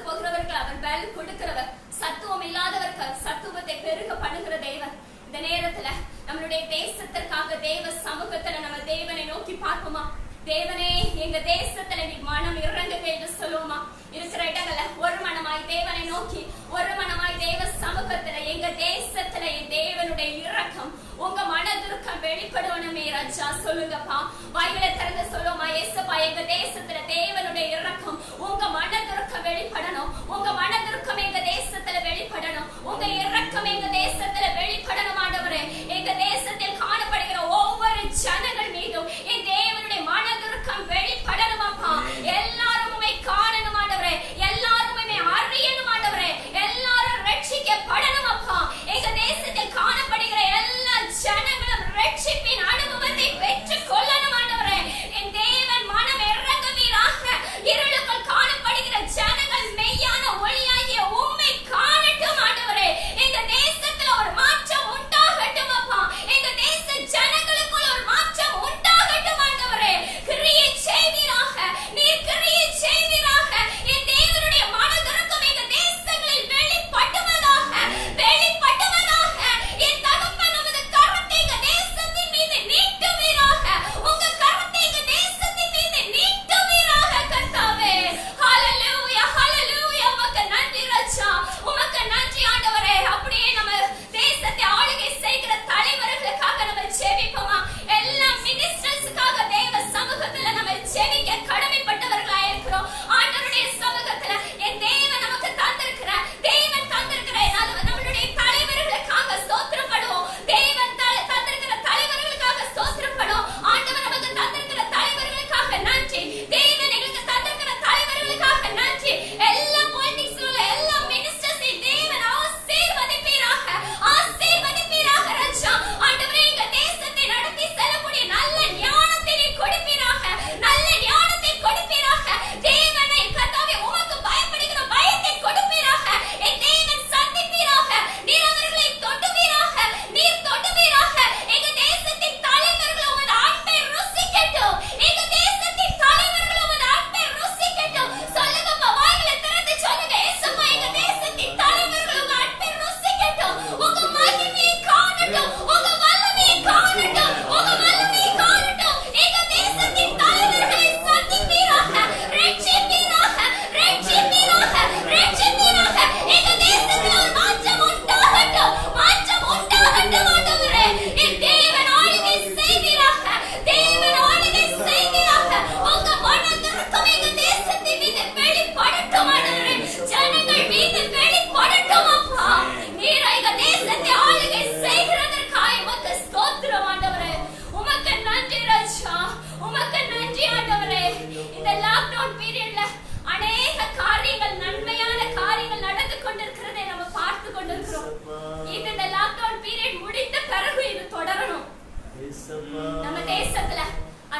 போகிறவர்கள் அவர் பலன் கொடுக்கிறவர், சத்துவம் இல்லாதவர்கள் சத்துவத்தை பெருக பண்ணுகிற தேவன். இந்த நேரத்துல நம்மளுடைய தேசத்திற்காக தேவ சமூகத்துல நம்ம தேவனை நோக்கி பார்ப்போமா. தேவனே எங்க தேசத்துல நீ மனம் இறங்குங்க என்று சொல்லுவோமா. இருக்கிற இடங்கள்ல ஒரு மனமாய் தேவனை நோக்கி ஒரு மனமாய் தேவ சமூகத்துல எங்க தேசத்துல என் தேவனுடைய இரக்கம் உங்க மனதுருக்கம் வெளிப்படணுமே ராஜா சொல்லுங்கப்பா. வாய்களை திறந்து சொல்லுவோமா. ஏசப்பா எங்க தேசத்துல தேவனுடைய இரக்கம் உங்க மனதுருக்கம் வெளிப்படணும், உங்க மனதுருக்கம் எங்க தேசத்துல வெளிப்படணும், உங்க இரக்கம் எங்க தேசத்துல வெளிப்படணும் ஆண்டவரே. எங்க தேசத்தில் காணப்படுகிற ஒவ்வொரு ஜனங்கள் மீதும் என் தேவனுடைய மனதுருக்கம் வெளிப்படணும் அப்பா. எல்லாரும் உம்மை காணணும் ஆண்டவரே, எல்லாரும் உம்மை அறியணும் ஆண்டவரே, எல்லாரும் ரட்சிக்கப்படணும் அப்பா. எங்க தேசத்தில் காணப்படுகிற எல்லா ஜனங்களும் ரட்சிப்பின் அனுபவத்தை பெற்றுக் கொள்ளணும் ஆண்டவரே.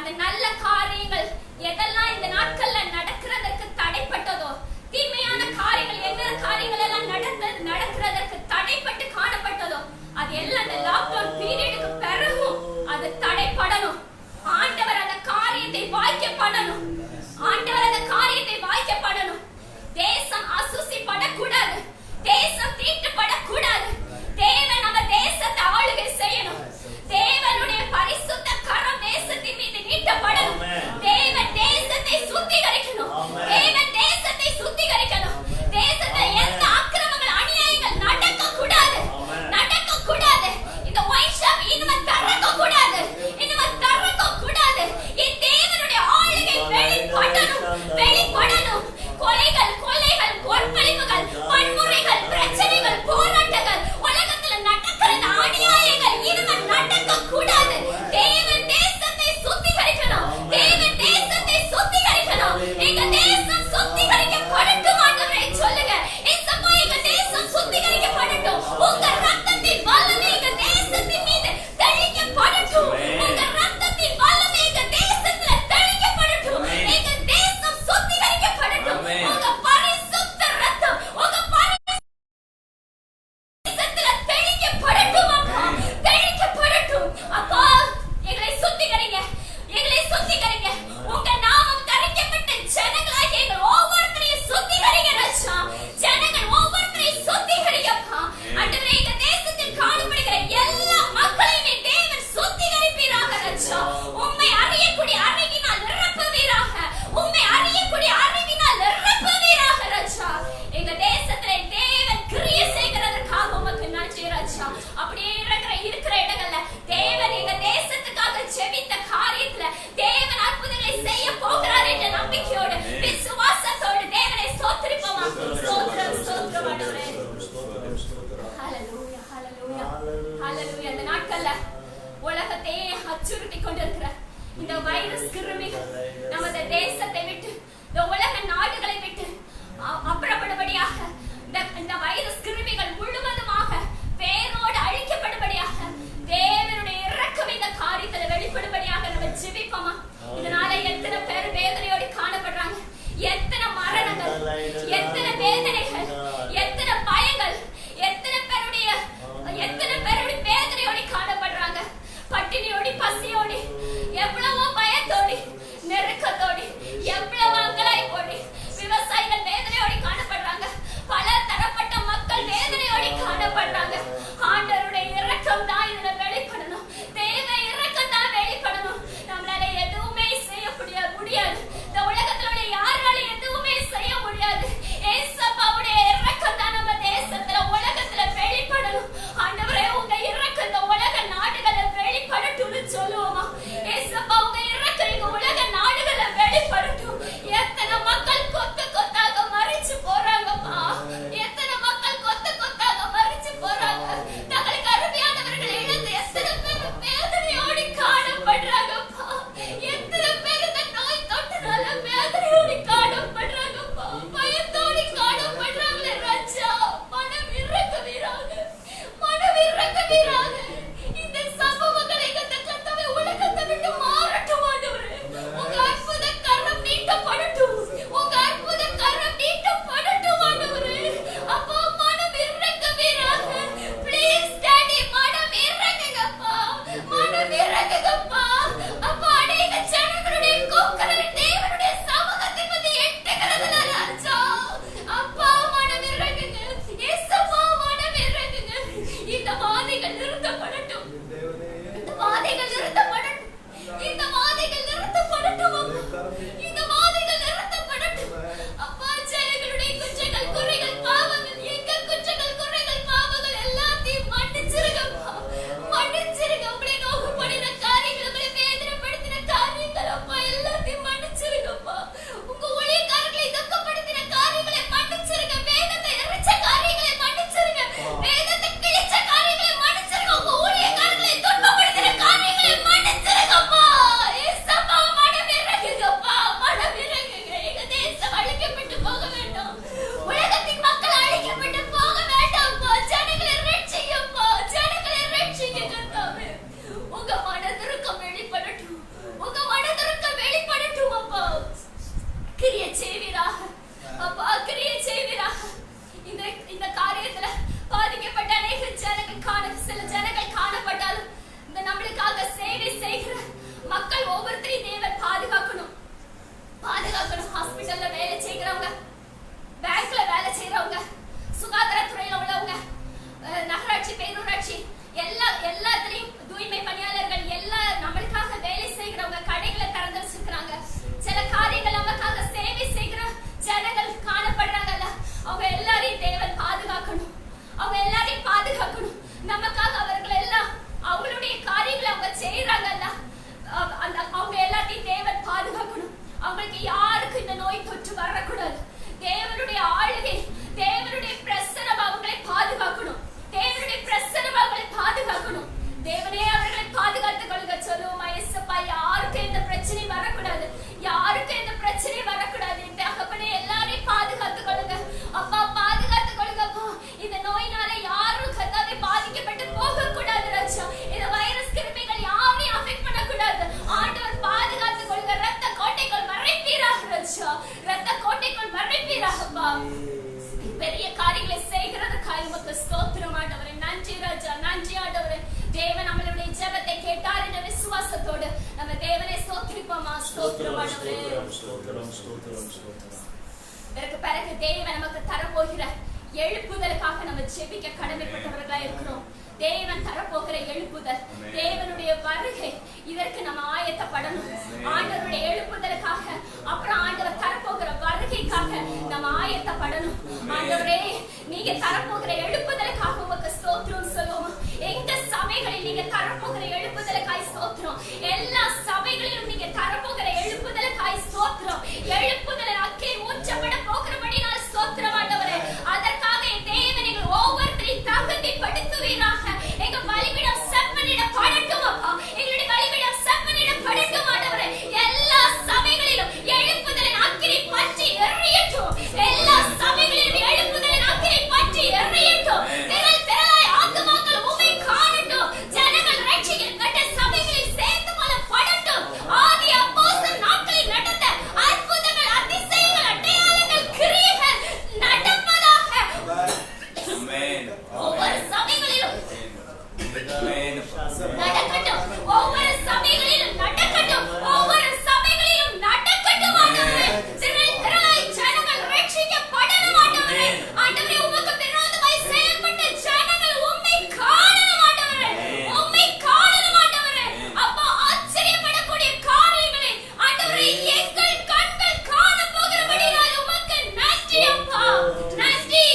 அந்த நல்ல காரியங்கள் எதெல்லாம் இந்த நாட்கள்ல நடக்கிறதற்கு தடைப்பட்டதோ, தீமையான காரியங்கள் என்ன காரியங்கள் எல்லாம் நடக்கிறதற்கு தடைப்பட்டு காணப்பட்டதோ, அது எல்லாம் இந்த லாக்டவுன் பீரியடுக்கு பிறகும் அது தடைப்படணும். ஆண்டவர் அந்த காரியத்தை வாய்க்க பண்ணணும். ஆண்டவர் அந்த காரியத்தை வாய்க்க பண்ணணும். தேசம் அசுசிப்படக்கூடாது, தேசம் தீட்டுப்படக்கூடாது. தேவன் நம்ம தேசத்தை ஆளுகை செய்யணும். தேவனுடைய பரிசுத்த கரம் தேசத்தின் மீது நீட்டப்படணும். தேவன் தேசத்தை சுத்திகரிக்கணும். தேவன் தேசத்தை சுத்திகரிக்கணும். தேசத்தை எந்த அக்கிரமங்கள் அநியாயங்கள் நடக்கக்கூடாது, நடக்கக்கூடாது. இந்த ஒயின் ஷாப் இனிமே திறக்கக்கூடாது, இனிமே திறக்கக்கூடாது. என் தேவனுடைய ஆளுகை வெளிப்படணும். கொலைகள், கொற்பழிப்புகள், வன்முறைகள், பிரச்சனைகள், போராட்டங்கள், உலகத்துல நடக்கிற அநியாயங்கள் இனிமே நடக்கக்கூடாது. தேவன் தேசத்தை சுத்திகரிக்கணும். தேவன் தேசத்தை சுத்திகரிக்கணும். எங்க தேசம் சுத்திகரிக்கப்படட்டும். ஆண்டவரே சொல்லுங்க, ஏசப்பா எங்க தேசம் சுத்திகரிக்கப்படட்டும். உங்க ரத்தத்தின் வல்லமை எங்க தேசத்தின் மீது தெளிக்கப்படட்டும். உங்க ரத்தத்தின் வல்லமை எங்க தேசத்துல தெளிக்கப்படட்டும். எங்க தேசம் சுத்திகரிக்கப்படட்டும். உங்க பரிசுத்த ரத்தம் உங்க பரிசுத்தத்துல தெளிக்கப்படட்டும். அப்பா தெளிக்கப்படட்டும். அப்பா எங்களை சுத்திகரிங்க, எங்களை சுத்திகரிங்க. உங்க நாமம் தரிக்கப்பட்ட ஜனங்களாகிய எங்கள் ஒவ்வொருத்தரையும் சுத்திகரிங்க ராஜா. ஜனங்கள் ஒவ்வொருத்தரையும் சுத்திகரிங்கப்பா. ஆண்டவரே எங்க தேசத்தில் காணப்படுகிற எல்லா மக்களையுமே தேவன் சுத்திகரிப்பீராக ராஜா. உம்மை அறியக்கூடிய அறிவினால் நிரப்புவீராக. உம்மை அறியக்கூடிய அறிவினால் நிரப்புவீராக ராஜா. எங்க தேசத்திலே தேவன் கிரியை செய்கிறதற்காக உமக்கு நன்றி ராஜா. அப்படியே இருக்கிற இடங்கள்ல தேவன் எங்க தேசத்துக்காக ஜெபித்த காரியத்துல தேவன் அற்புதங்களை செய்ய போகிறார் என்ற நம்பிக்கையோடு விசுவாசத்தோடு தேவனை ஸ்தோத்திரிப்போமா. ஸ்தோத்திரம், ஸ்தோத்திரம் ஆண்டவரே. ஹல்லேலூயா, ஹல்லேலூயா, ஹல்லேலூயா. இந்த நாட்கள்ல உலகத்தையே அச்சுறுத்தி கொண்டிருக்கிற இந்த வைரஸ் கிருமிகள் நமது தேசத்தை விட்டு, இந்த உலக நாடுகளை விட்டு அப்புறப்படும்படியாக இந்த வைரஸ் கிருமிகள் முழுவதுமாக வேரோடு அழிக்கப்படும்படியாக தேவனுடைய இரக்கம் இந்த காரியத்தில் வெளிப்படும்படியாக நம்ம ஜெபிப்போமா. இதனால எத்தனை பேர் வேதனையோடு காணப்படுறாங்க, எத்தனை மரணங்கள், எத்தனை வேதனைகள், எத்தனை பயங்கள், எத்தனை பேருடைய வேதனையோடு காணப்படுறாங்க. பட்டினியோடு, பசியோடு, எவ்வளவோ பயத்தோடு, நெருக்கத்தோடு, எவ்வளவு அங்கலாய் போடு விவசாயிகள் வேதனையோடு காணப்படுறாங்க. பல தரப்பட்ட மக்கள் வேதனையோடு காணப்படுறாங்க. ஆண்டவருடைய இரக்கம் தான் இதுல வெளிப்படணும். தேவ இரக்கம் தான் வெளிப்படணும். நம்மளால எதுவுமே செய்ய முடியாது. இந்த உலகத்துல யாரால எதுவுமே செய்ய முடியாது. ஏசப்பாவுடைய இரக்கம் தான் நம்ம தேசத்துல உலகத்துல வெளிப்படணும். ஆண்டவரே உங்க இரக்கம் இந்த உலக நாடுகளை வெளிப்படட்டும்னு சொல்லுவோமா. ஏசப்பா உங்க இரக்கம் எங்க உலக நாடுகளை வெளிப்படட்டும். எத்தனை மக்கள் கொத்து கொத்தாக மறிச்சு போறாங்கப்பா. எத்தனை மக்கள் கொத்து கொத்தாக மறிச்சு போறாங்க. தங்களுக்கு அருமையானவர்களை இழந்து எத்தனை பேர் வேதனையோடு காணப்படுறாங்கப்பா. எத்தனை பேர் இந்த நோய் தொற்றுனால வேதனையோடு காணப்படுறாங்கப்பா. பயத்தோடு காணப்படுறாங்களே ராஜா. மனம் இறங்குவீராக, மனம் இறங்குவீராக. இந்த சம்பவங்களை கத்தவே உலகத்தை விட்டு மாறட்டும் ஆண்டவரே. உங்க அற்புத கரம் நீட்டப்படட்டும். உங்க அற்புத கரம் நீட்டப்படட்டும் ஆண்டவரே. அப்பா மனம் இறங்குவீராக. ப்ளீஸ் டாடி மனம் இறங்குங்கப்பா. மனம் இறங்குங்கப்பா. அப்பா அநேக காரியங்களை செய்கிறதற்காக உமக்கு ஸ்தோத்திரம் ஆண்டவரே. நன்றி ராஜா, நன்றி ஆண்டவரே. தேவன் நம்மளுடைய ஜெபத்தை கேட்டார் என்ற விசுவாசத்தோடு நம்ம தேவனை ஸ்தோத்திரிப்போமா. ஸ்தோத்திரம் ஆண்டவரே. இதற்கு பிறகு தேவன் நமக்கு தரப்போகிற எழுப்புதலுக்காக நம்ம ஜெபிக்க கடமைப்பட்டவர்களா இருக்கிறோம். தேவன் தரப்போகிற எழுப்புதல், தேவனுடைய வருகை, இதற்கு நம்ம ஆயத்தப்படணும். ஆண்டவருடைய எழுப்புதலுக்காக, அப்புறம் ஆண்டவர் தரப்போகிற வருகைக்காக நம்ம ஆயத்தப்படணும். ஆண்டவரே, நீங்க தரப்போகிற எழுப்புதலுக்காக உமக்கு ஸ்தோத்திரம் சொல்லுவோம். எங்க சபைகளில் நீங்க தரப்போகிற எழுப்புதலுக்காய் ஸ்தோத்திரம். எல்லா சபைகளிலும் நீங்க தரப்போகிற எழுப்புதலுக்காய் ஸ்தோத்திரம். எழுப்புதல் அக்கினி ஊற்றப்பட போகிறபடி நான் ஸ்தோத்திரம் ஆண்டவரே. அதற்காக என் தேவன் எங்கள் ஒவ்வொருத்தரையும் தகுதிப்படுத்துவீராக. எங்க பலிபீடம் செப்பனிடப்படட்டும் அப்பா. எங்களுடைய பலிபீடம் செப்பனிடப்படட்டும் ஆண்டவரே. எல்லா சபைகளிலும் எழுப்புதலின் அக்கினி பற்றி எரியட்டும். எல்லா சபைகளிலும் எழுப்புதலின் அக்கினி பற்றி எரியட்டும். திரள் திரளாய் ஆத்துமாக்கள் உம்மை காணட்டும். ஜனங்கள் ரட்சிக்கப்பட்ட சபைகளில் சேர்ந்து கொள்ளப்படட்டும். ஆதி அப்போஸ்தலர் நாட்களில் நடந்த அற்புதங்கள், அதிசயங்கள், அடையாளங்கள், கிரியைகள் நடப்பதாக. ஒவ்வொரு சபைகளிலும் நடக்கட்டும். ஒவ்வொரு சபைகளிலும் நடக்கட்டும். ஒவ்வொரு சபைகளிலும் நடக்கட்டும் ஆண்டவரே. திரள் திரளாய் ஜனங்கள் ரட்சிக்கப்படணும் ஆண்டவரே. ஆண்டவரே, உமக்கு விரோதமாய் செயல்பட்ட ஜனங்கள் உம்மை காணணும் ஆண்டவரே. உம்மை காணணும் ஆண்டவரே. அப்பா, ஆச்சரியப்படக்கூடிய காரியங்களை ஆண்டவரே எங்கள் கண்கள் காண போகிறபடியால் உமக்கு நன்றி அப்பா. நன்றி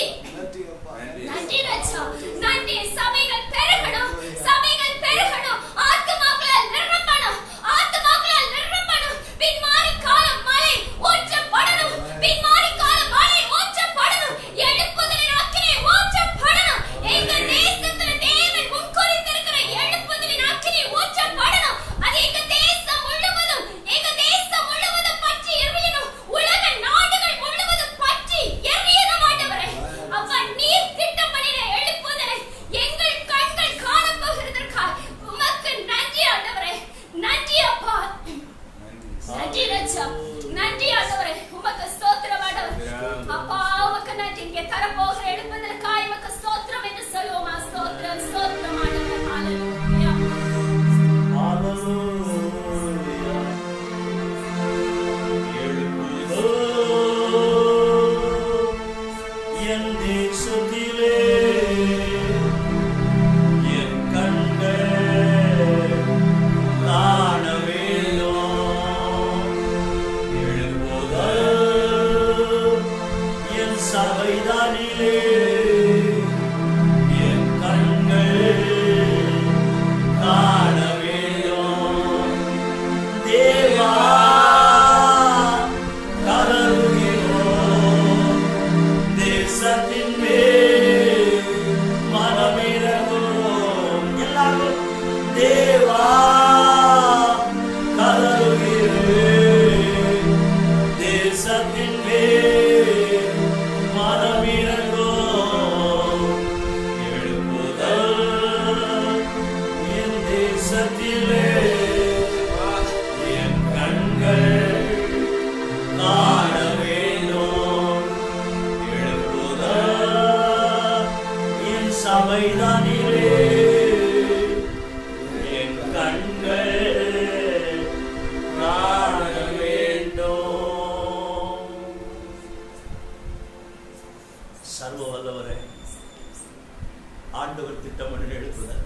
நன்றி ராஜா, நன்றி. சபைகள் பெருகணும், சபைகள் பெருகணும். ஆத்துமாக்களால் நிரம்பணும், ஆத்துமாக்களால் நிரம்பணும். பின்மாறி காலம் மழை ஊற்றப்படணும், பின்மாறி காலம் மழை ஊற்றப்படணும். எழுப்புதலின் அக்கினி ஊற்றப்படணும். எங்க தேசத்துல தேவன் முன்குறித்திருக்கிற எழுப்புதலின் அக்கினி ஊற்றப்படணும். அது எங்க தேசம் முழுவதும், எங்க தேசம் முழுவதும் பற்றி எரியணும். உலக நாடுகள் முழுவதும் பற்றி எரியணும் ஆண்டவரே. அப்பா, நீர் திட்டம் பண்ணின எழுப்புதலை எங்கள் கண்கள் காணப்போகிறதற்காக உமக்கு நன்றி ஆண்டவரே. நன்றி அப்பா, நன்றி ராஜா, நன்றி ஆண்டவரே. உமக்கு ஸ்தோத்திரம் ஆண்டவரே. அப்பா, உமக்கு நன்றி. இங்கே தரப்போகிற எழுப்புதலுக்காக உமக்கு ஸ்தோத்திரம் என்று சொல்லுவோமா. ஸ்தோத்திரம், ஸ்தோத்திரம் ஆண்டவரே. ஹalleluya, ஹalleluya. எழுப்புதோ என் தேசத்திலே என் கண்கள் காண வேண்டும். எழுப்புதோ என் சபைதானிலே என் கண்கள் காண வேண்டும். தேவா, கலருகிறோம் தேசத்தின் மேல் மனமிரங்கும். எல்லாரும் தேவா, கலருகிறேன் தேசத்தின் மேல் மனமிரங்கும். எழுப்புதல் என் தேசத்திலே என் கண்கள் காண வேண்டும். எழுப்புதல் என் சபைதானிலே என் கண்கள் காண வேண்டும். சர்வ வல்லவரே, ஆண்டவர் திட்டமிட்டு எழுப்புதல்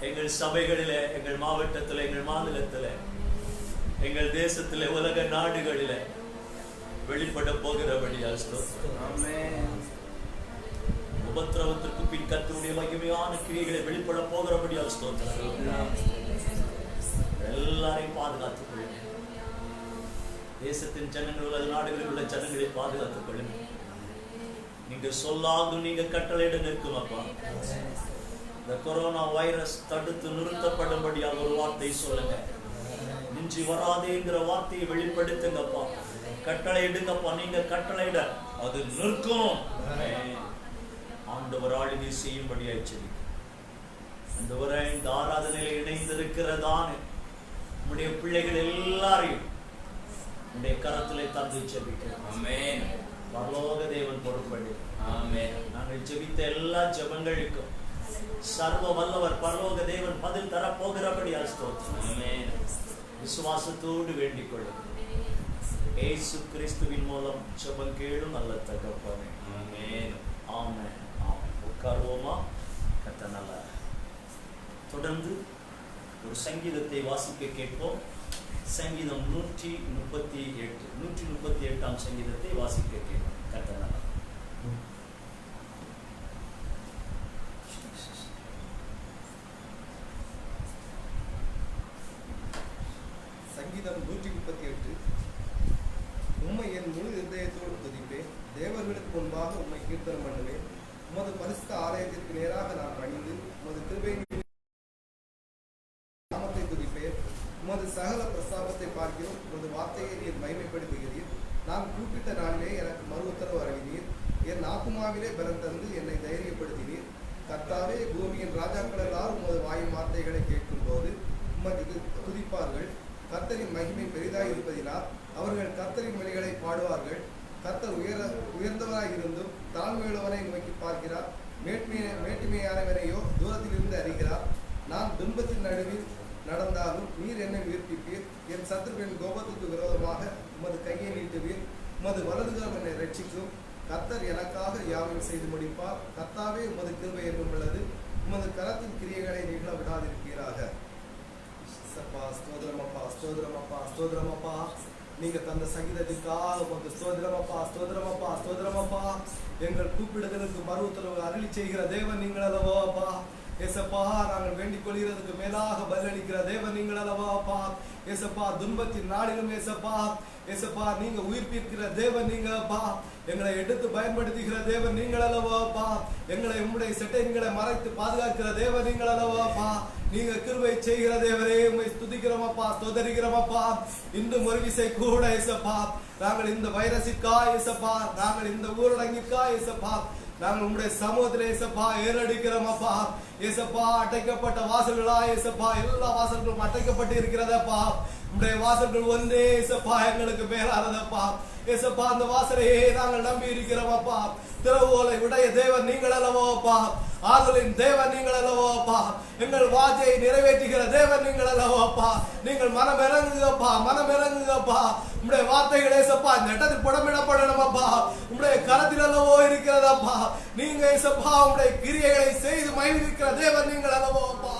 எங்கள் சபைகளிலே, எங்கள் மாவட்டத்தில், எங்கள் மாநிலத்தில், எங்கள் தேசத்திலே, உலக நாடுகளிலே வெளிப்பட போகிறபடியால் ஸ்தோத்திரம். உபத்திரவத்திற்கு பின் கர்த்தருடைய மகிமையான கிரியைகளை வெளிப்பட போகிறபடியால் ஸ்தோத்திரம். எல்லாரையும் பாதுகாத்துக் கொள்ளுங்க. தேசத்தின் ஜனங்கள், உலக நாடுகளில் உள்ள ஜனங்களை பாதுகாத்துக் கொள்ளுங்க. நீங்க சொல்லாகும், நீங்க கட்டளையிட நிற்கும் அப்பா. இந்த கொரோனா வைரஸ் தடுத்து நிறுத்தப்படும்படியாக ஒரு வார்த்தை சொல்லுங்க. நின்றி வராதேங்கிற வார்த்தையை வெளிப்படுத்துங்கப்பா. கட்டளையிடுங்கப்பா. நீங்க கட்டளையிட அது நிற்கும். ஆண்டவர் ஆளுகை செய்யும்படியா எச்சரிக்கை. ஆண்டவரே, இந்த ஆராதனையில் இணைந்திருக்கிறதான உம்முடைய பிள்ளைகள் எல்லாரையும் உம்முடைய கரத்திலே தந்து ஜெபிக்கிறேன். ஆமென். பரலோக தேவன் பொறுப்படி. ஆமென். நாங்கள் ஜெபித்த எல்லா ஜெபங்களுக்கும் சர்வ வல்லவர் பரலோக தேவன் பதில் தர போகிறபடி ஸ்தோத்திரம். ஆமென். விசுவாசத்தோடு வேண்டிக் கொள்ளும். இயேசு கிறிஸ்துவின் மூலம் ஜெபம் கேளும் நல்ல தகப்பனே. ஆமென். ஆமென். ஆமென். உட்காருவோமா? கர்த்தர் நல்லவர். தொடர்ந்து ஒரு சங்கீதத்தை வாசிக்க கேட்போம். சங்கீதம் 138 138ஆம் சங்கீதத்தை வாசிக்க கேட்போம். கர்த்தர் நல்லவர். சங்கீதம் 138. உம்மை என் முழு இதயத்தோடு துதிப்பேன், தேவர்களுக்கு முன்பாக உம்மை கீர்த்தனம் பண்ணுவேன். உமது பரிசுத்த ஆலயத்திற்கு நேராக நான் பணிந்து உமது கிருபையின் நாமத்தை துதிப்பேன். உமது சகல பிரஸ்தாபத்தை பார்க்கிறோம், உமது வார்த்தையை நீர் மகிமைப்படுத்துகிறீர். நான் கூப்பிட்ட நாளிலே எனக்கு மறு உத்தரவு அருளினீர். என் ஆத்துமாவிலே பலம் தந்து என்னை தைரியப்படுத்தினீர். கர்த்தாவே, பூமியின் ராஜாக்கள் எல்லாரும் உமது வாயின் வார்த்தைகளை கேட்கும் போது உமக்கு துதிப்பார்கள். கர்த்தரின் மகிமை பெரிதாய் இருப்பதினால் அவர்கள் கர்த்தரின் வழிகளை பாடுவார்கள். கர்த்தர் உயர்ந்தவராய் இருந்தும் தாழ்மையுள்ளவனை நோக்கி பார்க்கிறார். மேட்டுமையானவனையோ தூரத்திலிருந்து அறிகிறார். நான் துன்பத்தின் நடுவில் நடந்தாலும் நீர் என்னை உயிர்ப்பிப்பீர். என் சத்துருவின் கோபத்துக்கு விரோதமாக உமது கையை நீட்டுவீர். உமது வலதுகரம் என்னை ரட்சிக்கும். கர்த்தர் எனக்காக யாவையும் செய்து முடிப்பார். கர்த்தாவே, உமது கிருபை என்றும் உள்ளது. உமது கரத்தின் கிரியைகளை நிகழ விடாதிருப்பீராக. ஸ்தோத்திரமப்பா, ஸ்தோத்திரமப்பா, ஸ்தோத்திரமப்பா. நீங்க தந்த சங்கீதத்திற்காக உமக்கு ஸ்தோத்திரமப்பா, ஸ்தோத்திரமப்பா, ஸ்தோத்திரமப்பா. எங்கள் கூப்பிடுதலுக்கு மறு உத்தரவு அருளி செய்கிற தேவன் நீங்கள் அல்லவாப்பா. ஏசப்பா, நாங்கள் வேண்டிக் கொள்கிறதுக்கு மேலாக பதிலளிக்கிற தேவன் நீங்கள் அல்லவாப்பா. ஏசப்பா, துன்பத்தின் நாளிலும் ஏசப்பா, ஏசப்பா, நீங்க உயிர்ப்பிக்கிற தேவன் நீங்கப்பா. எங்களை எடுத்து பயன்படுத்துகிற தேவன் நீங்கள் அல்லவாப்பா. எங்களை உம்முடைய செட்டைகளை மறைத்து பாதுகாக்கிற தேவன் நீங்கள் அல்லவாப்பா. நீங்க கிருபை செய்கிற தேவரே, உம்மை ஸ்துதிக்கிறோமப்பா, ஸ்தோத்தரிக்கிறோமப்பா. இன்னும் ஒரு விசை கூட ஏசப்பா, நாங்கள் இந்த வைரஸிற்கா ஏசப்பா, நாங்கள் இந்த ஊரடங்கிற்கா ஏசப்பா, நாங்கள் உம்முடைய சமூகத்திலே ஏசப்பா ஏறடிக்கிறோமப்பா. ஏசப்பா, அடைக்கப்பட்ட வாசல்களா ஏசப்பா, எல்லா வாசல்களும் அடைக்கப்பட்டு இருக்கிறதப்பா. உம்முடைய வாசல்கள் ஒன்றே ஏசப்பா எங்களுக்கு மேலானதப்பா. ஏசப்பா, அந்த வாசலையே நாங்கள் நம்பி இருக்கிறோமப்பா. திறவுகோலை உடைய தேவன் நீங்கள் அல்லவோப்பா. ஆதலின் தேவன் நீங்கள் அல்லவோப்பா. எங்கள் வாஞ்சையை நிறைவேற்றுகிற தேவன் நீங்கள் அல்லவோப்பா. நீங்கள் மனம் இறங்குங்கப்பா, மனம் இறங்குங்கப்பா. உம்முடைய வார்த்தைகள் ஏசப்பா இந்த இடத்தில் புடமிடப்படணுமப்பா. உம்முடைய கரத்தில் அல்லவோ இருக்கிறதப்பா. நீங்க ஏசப்பா உம்முடைய கிரியைகளை செய்து மகிழ்விக்கிற தேவன் நீங்கள் அல்லவோப்பா.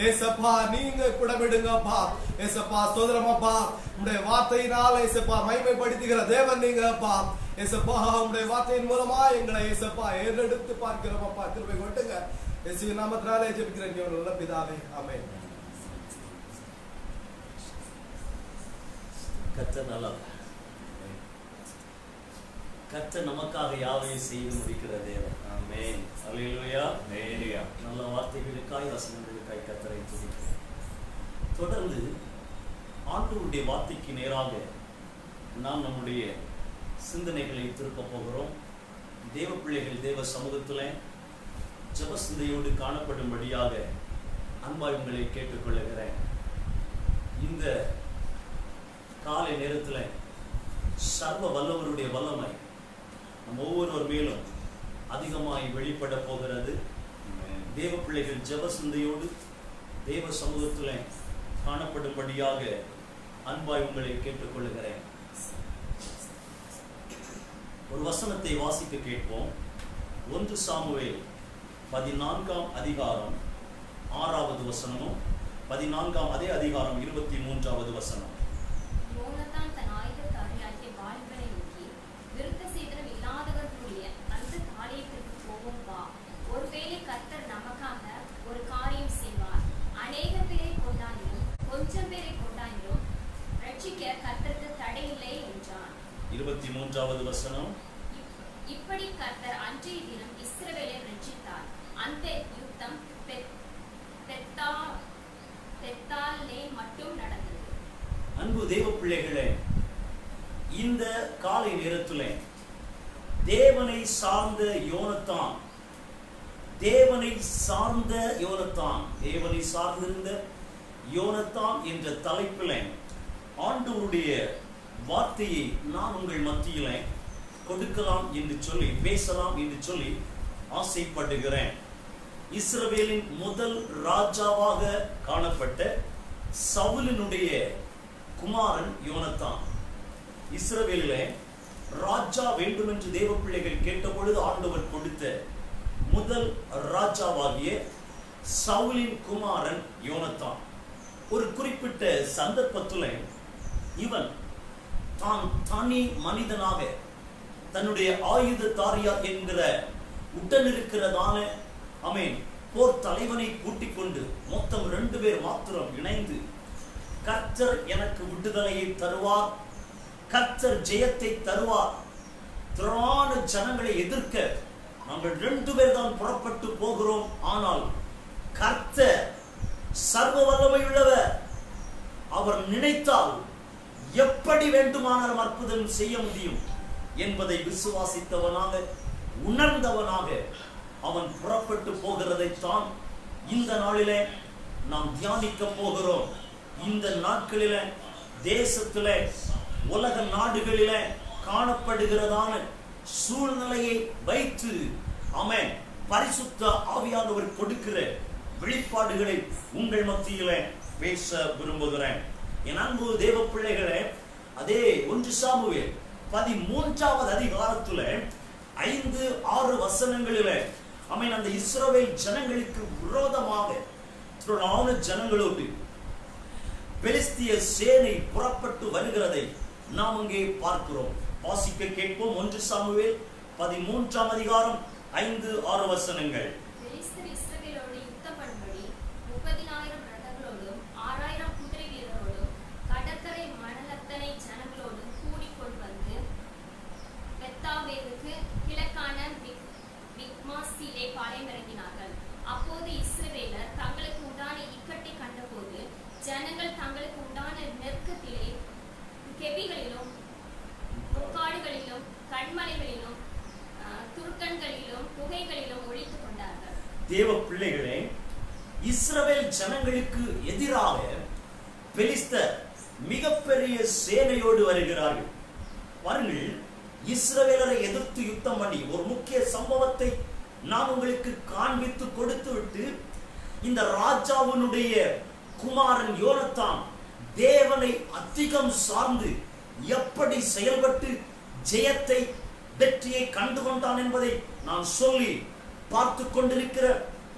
ஏசப்பா, நீங்க புடமிடுங்கப்பா. ஏசப்பா, ஸ்தோத்திரமப்பா. உம்முடைய வார்த்தையினால் ஏசப்பா மகிமைப்படுத்துகிற தேவன் நீங்கப்பா. ஏசப்பா, உம்முடைய வார்த்தையின் மூலமா எங்களை ஏசப்பா ஏறெடுத்து பார்க்கிறோமப்பா. கிருபை கொண்டுங்க. இயேசுவின் நாமத்தினாலே ஜெபிக்கிறேன் நல்ல பிதாவே, ஆமென். கர்த்தர் நல்லவர். கர்த்தர் நமக்காக யாவையும் செய்து முடிக்கிற தேவன். ஆமென். அல்லேலூயா. அல்லேலூயா. நல்ல வார்த்தைகளுக்காய், வசனங்களுக்காய் கர்த்தரை துதிக்கிறேன். தொடர்ந்து ஆண்டவருடைய வார்த்தைக்கு நேராக நாம் நம்முடைய சிந்தனைகளை திருப்ப போகிறோம். தேவ பிள்ளைகள் தேவ சமூகத்தில் ஜெப சிந்தையோடு காணப்படும்படியாக அன்பாய் உங்களை கேட்டுக்கொள்ளுகிறேன். இந்த காலை நேரத்தில் சர்வ வல்லவருடைய வல்லமை நம் ஒவ்வொருவர் மேலும் அதிகமாய் வெளிப்பட போகிறது. தேவ பிள்ளைகள் ஜெப சிந்தையோடு தேவ சமூகத்தில் காணப்படும்படியாக அன்பாய் உங்களை கேட்டுக்கொள்ளுகிறேன். ஒரு வசனத்தை வாசிக்க கேட்போம். 1 சாமுவேல் 14ஆம் அதிகாரம் 6வது வசனமும் 14ஆம் அதே அதிகாரம் 23வது வசனம். யோனத்தான் தன் ஆயுததாரியாகிய வாலிபனை நோக்கி, விருத்த சேதனம் இல்லாதவர்களுடைய அந்த ஆலயத்திற்கு போவோம் வா. ஒருவேளை கர்த்தர் நமக்காக ஒரு காரியம் செய்வார். அநேக பேரை கொண்டாலும் கொஞ்சம் பேரை கொண்டாலும் ரட்சிக்க கர்த்தருக்கு தடையில்லை என்றான். 23வது வசனம். இப்படி கர்த்தர் அன்றைய தினம் இஸ்ரவேலை ரட்சித்தார். அந்த யுத்தம் பெத்தாலே மட்டும் நடந்தது. அன்பு தேவ பிள்ளைகளே, இந்த காலை நேரத்தில் தேவனை சார்ந்த யோனத்தான், தேவனை சார்ந்திருந்த யோனத்தான் என்ற தலைப்பில் ஆண்டவருடைய வார்த்தையை நான் உங்கள் மத்தியில் கொடுக்கலாம் என்று சொல்லி பேசலாம் என்று சொல்லி ஆசைப்படுகிறேன். இஸ்ரவேலின் முதல் ராஜாவாக காணப்பட்ட சவுலினுடைய குமாரன் யோனத்தான். இஸ்ரவேலிலே ராஜா வேண்டும் என்று தேவ பிள்ளைகள் கேட்ட பொழுது ஆண்டவர் கொடுத்த முதல் ராஜாவாகிய சவுலின் குமாரன் யோனத்தான். ஒரு குறிப்பிட்ட சந்தர்ப்பத்தில் இவன் தான் தனி மனிதனாக தன்னுடைய ஆயுததாரியா என்கிற உடனிருக்கிறதான போர் தலைவனை கூட்டிக் கொண்டு மொத்தம் 2 பேர் மாத்திரம் இணைந்து கர்த்தர் எனக்கு விடுதலையை தருவார், கர்த்தர் ஜெயத்தை தருவார், திரளான ஜனங்களை எதிர்க்க நாங்கள் 2 பேர் தான் புறப்பட்டு போகிறோம், ஆனால் கர்த்தர் சர்வ வல்லமை உள்ளவர், அவர் நினைத்தால் எப்படி வேண்டுமானாலும் அற்புதம் செய்ய முடியும் என்பதை விசுவாசித்தவனாக உணர்ந்தவனாக அவன் புறப்பட்டு போகிறதைத்தான் இந்த நாளிலே நாம் தியானிக்க போகிறோம். இந்த நாட்களிலே தேசத்திலே உலக நாடுகளிலே காணப்படுகிறதான சூழ்நிலையை வைத்து பரிசுத்த ஆவியானவர் கொடுக்கிற வெளிப்பாடுகளை உங்கள் மத்தியிலே பேச விரும்புகிறேன். என் அன்பு தேவ பிள்ளைகளே, அதே 1 சாமுவேல் 13வது அதிகாரத்துல 5-6 வசனங்களிலே அந்த இஸ்ரவேல் ஜனங்களுக்கு விரோதமாக திரளான ஜனங்களோடு பெலிஸ்திய சேனை புறப்பட்டு வருகிறதை நாம் அங்கே பார்க்கிறோம். வாசிக்க கேட்போம். 1 சாமுவேல் 13ஆம் அதிகாரம் 5-6 வசனங்கள். அப்போது இஸ்ரவேலர் தங்களுக்கு உண்டான இக்கட்டை கண்டபோது ஜனங்கள் தங்களுக்கு உண்டான நெருக்கத்திலே கெபிகளிலும் முக்காடுகளிலும் கண்மலைகளிலும் துருக்கன்களிலும் குகைகளிலும் ஒளித்துக் கொண்டார்கள். தேவ பிள்ளைகளே, இஸ்ரவேல் ஜனங்களுக்கு எதிராக பெலிஸ்தர் மிகப்பெரிய சேனையோடு வருகிறார்கள். பாருங்கள், இஸ்ரவேலரை எதிர்த்து யுத்தம் பண்ணி ஒரு முக்கிய சம்பவத்தை நான் உங்களுக்கு காண்பித்து கொடுத்து விட்டு, இந்த ராஜாவினுடைய குமாரன் யோனத்தான் தேவனை அதிகம் சார்ந்து எப்படி செயல்பட்டு ஜெயத்தை வெற்றியை கண்டு கொண்டான் என்பதை நான் சொல்லி பார்த்து கொண்டிருக்கிற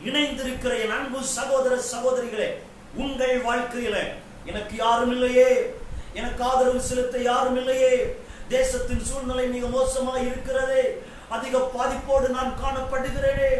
இணைந்திருக்கிற என் அன்பு சகோதர சகோதரிகளே, உங்கள் வாழ்க்கையில எனக்கு யாரும் இல்லையே, எனக்கு ஆதரவு செலுத்த யாரும் இல்லையே, தேசத்தின் சூழ்நிலை மிக மோசமாக இருக்கிறதே, அதிக பாதிப்போடு நான் காணப்படுகிறேனே,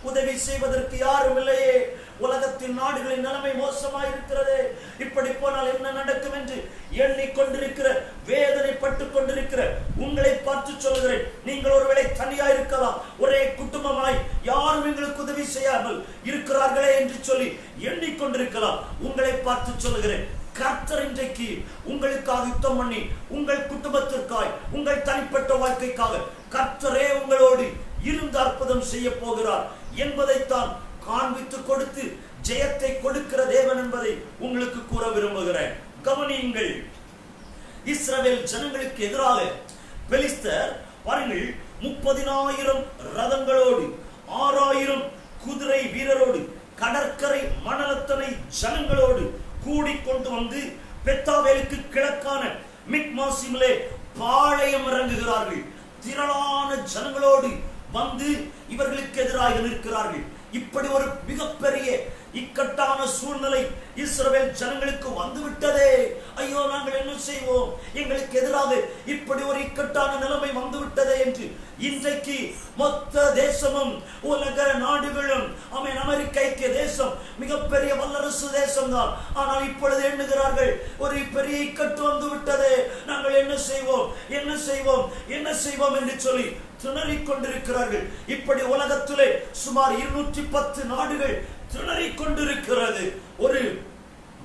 உதவி செய்வதற்கு யாரும் இல்லையே, உலகத்தின் நாடுகளின் நிலைமை மோசமாக இருக்கிறது, இப்படி போனால் என்ன நடக்கும் என்று எண்ணிக்கொண்டிருக்கிற வேதனைப்பட்டு கொண்டிருக்கிற உங்களை பார்த்து சொல்கிறேன். நீங்கள் ஒருவேளை தனியா இருக்கலாம், ஒரே குடும்பமாய் யாரும் எங்களுக்கு உதவி செய்யாமல் இருக்கிறார்களே என்று சொல்லி எண்ணிக்கொண்டிருக்கலாம். உங்களை பார்த்து சொல்கிறேன், கர்த்தர் இன்றைக்கு உங்களுக்காக யுத்தம் பண்ணி உங்கள் குடும்பத்திற்காய் உங்கள் தனிப்பட்ட வாழ்க்கைக்காக கர்த்தரே உங்களோடு இருந்து அற்புதம் செய்ய போகிறார் என்பதைத்தான் காண்பித்து கொடுத்து ஜெயத்தை கொடுக்கிற தேவன் என்பதை உங்களுக்கு கூற விரும்புகிறேன். கவனியுங்கள், இஸ்ரவேல் ஜனங்களுக்கு எதிராக பெலிஸ்தர் பாருங்கள் 30,000 ரதங்களோடு 6,000 குதிரை வீரரோடு கடற்கரை மணலத்தனை ஜனங்களோடு கூடிக்கொண்டு வந்து பெத்தாவேலுக்கு கிழக்கான மிக்மாசிமிலே பாளையம் இறங்குகிறார்கள். திரளான ஜனங்களோடு வந்து இவர்களுக்கு எதிராக நிற்கிறார்கள். இப்படி ஒரு மிகப்பெரிய இக்கட்டான சூழ்நிலை இஸ்ரவேல் ஜனங்களுக்கு வந்துவிட்டதே. ஐயோ, நாங்கள் என்ன செய்வோம், எங்களுக்கு எதிராக இப்படி ஒரு இக்கட்டான நிலைமை வந்துவிட்டதே என்று இன்றைக்கு மொத்த தேசமும் உலக நாடுகளும் அமெரிக்க ஐக்கிய தேசம் மிகப்பெரிய வல்லரசு தேசம் தான். ஆனால் இப்பொழுது எண்ணுகிறார்கள், ஒரு பெரிய இக்கட்டு வந்து விட்டதே, நாங்கள் என்ன செய்வோம் என்ன செய்வோம் என்ன செய்வோம் என்று சொல்லி திணறிக் கொண்டிருக்கிறார்கள். இப்படி உலகத்திலே சுமார் 210 நாடுகள் திணறிக் கொண்டிருக்கிறது ஒரு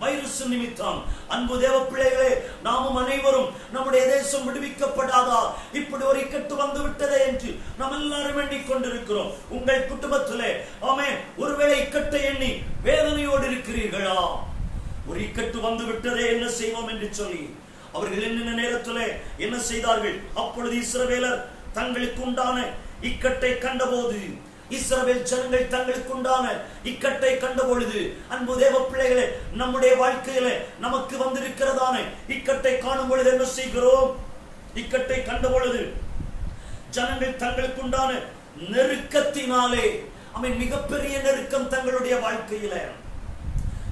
வைரஸ் நிமித்தம். அன்பு தேவ பிள்ளைகளே, நாமும் அனைவரும் நம்முடைய தேசம் விடுவிக்கப்படாதா, இப்படி ஒரு இக்கட்டு வந்து விட்டதே என்று நாம் எல்லாரும் எண்ணிக் கொண்டிருக்கிறோம். உங்கள் குடும்பத்திலே ஒருவேளை இக்கட்டை எண்ணி வேதனையோடு இருக்கிறீர்களா? ஒரு இக்கட்டு வந்து விட்டதே, என்ன செய்வோம் என்று சொல்லி அவர்கள் என்ன நேரத்திலே என்ன செய்தார்கள்? அப்பொழுது இஸ்ரவேலர் தங்களுக்கு உண்டான இக்கட்டை கண்டபோது, இஸ்ரவேல் ஜனங்கள் தங்களுக்கு உண்டான இக்கட்டை கண்ட பொழுது, அன்பு தேவ பிள்ளைகளே, நம்முடைய வாழ்க்கையில நமக்கு வந்திருக்கிறதான இக்கட்டை காணும் பொழுது என்ன செய்கிறோம்? இக்கட்டை கண்ட பொழுது ஜனங்கள் தங்களுக்கு உண்டான நெருக்கத்தினாலே, மிகப்பெரிய நெருக்கம் தங்களுடைய வாழ்க்கையில,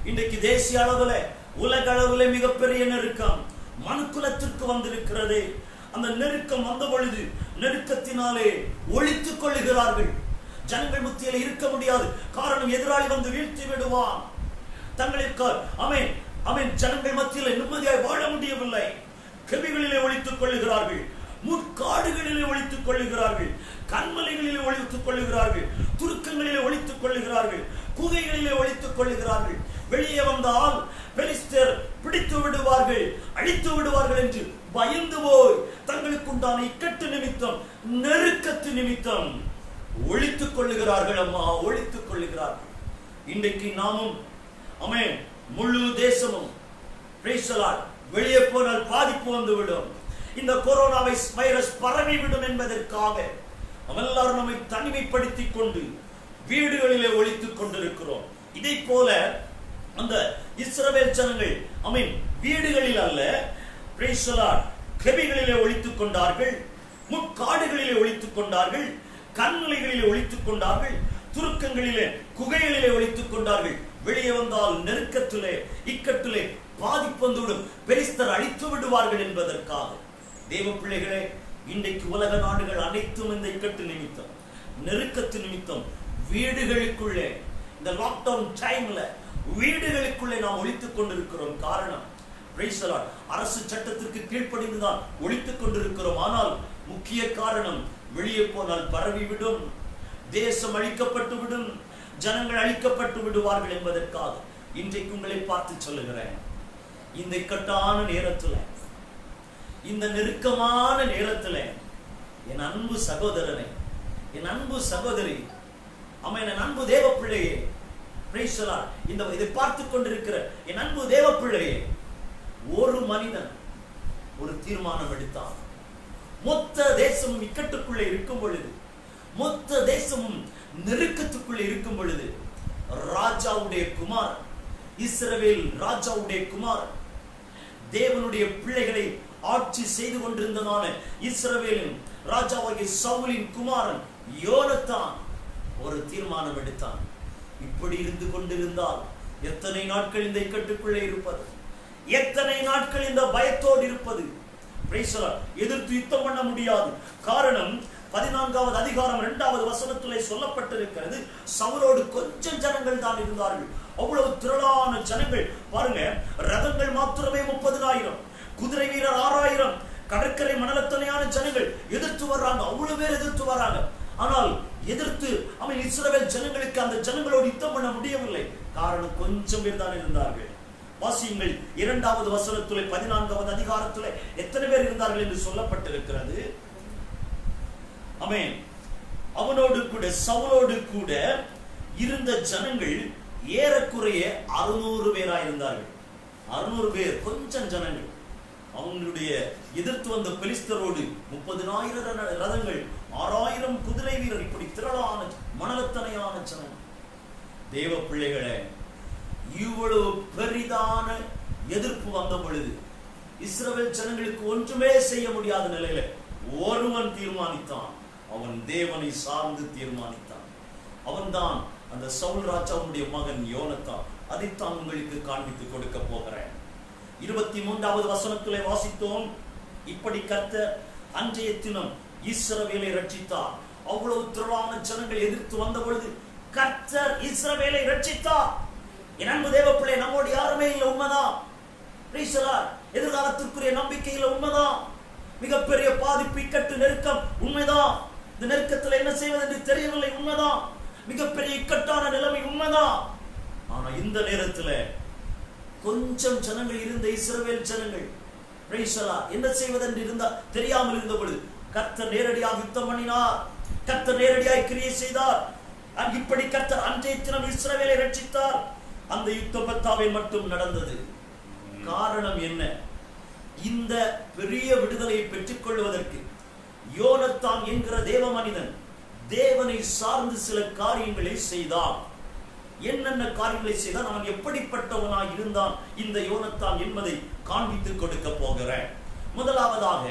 இன்றைக்கு தேசிய அளவுல உலக அளவுல மிகப்பெரிய நெருக்கம் மனுக்குலத்திற்கு வந்திருக்கிறது. அந்த நெருக்கம் வந்த பொழுது நெருக்கத்தினாலே ஒழித்துக் கொள்ளுகிறார்கள். ஜனங்கள் மத்தியில் இருக்க முடியாது. காரணம், எதிராளி வந்து வீழ்த்தி விடுவான். தங்களுக்கு ஜனங்கள் மத்தியில் நிம்மதியாய் வாழ முடியவில்லை. கெபிகளிலே ஒழித்துக் கொள்ளுகிறார்கள், முற்காடுகளிலே ஒழித்துக் கொள்ளுகிறார்கள், கண்மலைகளிலே ஒழித்துக் கொள்ளுகிறார்கள், துருக்கங்களிலே ஒழித்துக் கொள்ளுகிறார்கள், குகைகளிலே ஒழித்துக் கொள்ளுகிறார்கள். வெளியே வந்தால் பெலிஸ்தர் பிடித்து விடுவார்கள், அழித்து விடுவார்கள் என்று பயந்து போய் தங்களுக்கு உண்டான இக்கட்டு நிமித்தம், நெருக்கத்து நிமித்தம் ஒழித்துக் கொள்ளுகிறார்கள். அம்மா, ஒழித்துக் கொள்ளுகிறார்கள். இன்றைக்கு நாமும் முழு தேசமும் வெளியே போனால் பாதிப்பு வந்துவிடும், இந்த கொரோனா வைரஸ் பரவிவிடும் என்பதற்காக எல்லாரும் நம்மை தனிமைப்படுத்திக் கொண்டு வீடுகளிலே ஒழித்துக் கொண்டிருக்கிறோம். இதை போல அந்த இஸ்ரவேல் ஜனங்கள் வீடுகளில் அல்ல, கெபிகளிலே ஒழித்துக் கொண்டார்கள், முற்காடுகளிலே ஒழித்துக் கொண்டார்கள், கண்மலைகளிலே ஒழித்துக் கொண்டார்கள், துருக்கங்களிலே குகைகளிலே ஒழித்துக் கொண்டார்கள். வெளியே வந்தால் நெருக்கத்திலே இக்கட்டிலே பாதிப்பு வந்துவிடும், பெலிஸ்தர் அழித்து விடுவார்கள் என்பதற்காக. தேவ பிள்ளைகளே, இன்றைக்கு உலக நாடுகள் அனைத்தும் இந்த இக்கட்டு நிமித்தம், நெருக்கத்து நிமித்தம் வீடுகளுக்குள்ளே, இந்த லாக்டவுன் டைம்ல வீடுகளுக்குள்ளே நாம் ஒழித்துக் கொண்டிருக்கிறோம். காரணம், அரசு சட்டத்திற்கு கீழ்ப்படிந்துதான் ஒழித்துக் கொண்டிருக்கிறோம். ஆனால் முக்கிய காரணம், வெளியே போனால் பரவிவிடும், தேசம் அழிக்கப்பட்டு விடும், ஜனங்கள் அழிக்கப்பட்டு விடுவார்கள் என்பதற்காக இன்றைக்கு உங்களை பார்த்து சொல்லுகிறேன். இந்த இக்கட்டான நேரத்தில், இந்த நெருக்கமான நேரத்தில் என் அன்பு சகோதரனை, என் அன்பு சகோதரி, என் அன்பு தேவ பிள்ளையே, இதை பார்த்து கொண்டிருக்கிற என் அன்பு தேவ பிள்ளையே, ஒரு மனிதன் ஒரு தீர்மானம் எடுத்தான். மொத்த தேசமும் இக்கட்டுக்குள்ளே இருக்கும் பொழுது, மொத்த தேசமும் நெருக்கத்துக்குள்ளே இருக்கும் பொழுது, ராஜாவுடைய குமார், இஸ்ரவேல் ராஜாவுடைய குமார், தேவனுடைய பிள்ளைகளை ஆட்சி செய்து கொண்டிருந்ததான இஸ்ரவேலின் ராஜாவாகிய சவுலின் குமாரன் யோனத்தான் ஒரு தீர்மானம் எடுத்தான். இப்படி இருந்து கொண்டிருந்தால் எத்தனை நாட்கள் இந்த இக்கட்டுக்குள்ளே இருப்பது, எத்தனை நாட்கள் இந்த பயத்தோடு இருப்பது? எதிர்த்து யுத்தம் பண்ண முடியாது. காரணம், 14வது அதிகாரம் 2வது வசனத்திலே சொல்லப்பட்டிருக்கிறது, சவுலோடு கொஞ்சம் ஜனங்கள் தான் இருந்தார்கள். அவ்வளவு திரளான ஜனங்கள் பாருங்க, ரதங்கள் மாத்திரமே 30,000, குதிரை வீரர் 6,000, கடற்கரை மணலத்தனையான ஜனங்கள் எதிர்த்து வர்றாங்க. அவ்வளவு பேர் எதிர்த்து வர்றாங்க. ஆனால் எதிர்த்து இஸ்ரவேல் ஜனங்களுக்கு அந்த ஜனங்களோடு யுத்தம் பண்ண முடியவில்லை. காரணம், கொஞ்சம் பேர் தான் இருந்தார்கள். வாசியுங்கள் 2வது வசனத்திலே 14வது அதிகாரத்திலே எத்தனை பேர் இருந்தார்கள் என்று சொல்லப்பட்டிருக்கிறது. அவனோடு கூட, சவுலோடு கூட இருந்த ஜனங்கள் ஏறக்குறைய 600 பேராக இருந்தார்கள். 600 பேர் கொஞ்சம் ஜனங்கள். அவங்களுடைய எதிர்த்து வந்த பெலிஸ்தரோடு 30,000 ரதங்கள், 6,000 குதிரை வீரர், இப்படி திரளான மணலத்தனையான ஜனங்கள். தேவ பிள்ளைகளே, இவ்வளவு பெரிதான எதிர்ப்பு வந்த பொழுது இஸ்ரவேல் ஜனங்களுக்கு ஒன்றுமே செய்ய முடியாத நிலையில ஒருவன் தீர்மானித்தான். அவன் தேவனை சார்ந்து தீர்மானித்தான். அவன்தான் அந்த சவுல் ராஜாவுடைய மகன் யோனத்தான். அதைத்தான் உங்களுக்கு காண்பித்து கொடுக்க போகிறேன். 23வது வசனத்திலே வாசித்தோம், இப்படி கர்த்தர் அன்றைய தினம் இஸ்ரவேலை ரட்சித்தார். அவ்வளவு திரளான ஜனங்கள் எதிர்த்து வந்த பொழுது கர்த்தர் இஸ்ரவேலை ரட்சித்தார். என் அன்பு தேவ பிள்ளை, நம்மோடு யாருமே இல்லை, உண்மைதான். எதிர்காலத்திற்குரிய நம்பிக்கையில் உண்மைதான். மிகப்பெரிய பாதிப்பு, இக்கட்டு, நெருக்கம் உண்மைதான். இந்த நெருக்கத்தில் என்ன செய்வது என்று தெரியவில்லை, உண்மைதான். மிகப்பெரிய இக்கட்டான நிலைமை உண்மைதான். ஆனா இந்த நேரத்தில் கொஞ்சம் ஜனங்கள் இருந்த இஸ்ரவேல் ஜனங்கள் என்ன செய்வதென்று இருந்தா தெரியாமல் இருந்த பொழுது கர்த்தர் நேரடியாக யுத்தம் பண்ணினார். கர்த்தர் நேரடியாக கிரியை செய்தார். இப்படி கர்த்தர் அன்றைய தினம் இஸ்ரவேலை ரட்சித்தார். அந்த யுத்தம் பத்தாவில் மட்டும் நடந்தது. காரணம் என்ன? இந்த பெரிய விடுதலையை பெற்றுக் கொள்வதற்கு யோனத்தான் என்கிற தேவ மனிதன் தேவனை சார்ந்து சில காரியங்களை செய்தான். என்னென்ன காரியங்களை செய்தான், அவன் எப்படிப்பட்டவனாய் இருந்தான் இந்த யோனத்தான் என்பதை காண்பித்துக் கொடுக்க போகிறேன். முதலாவதாக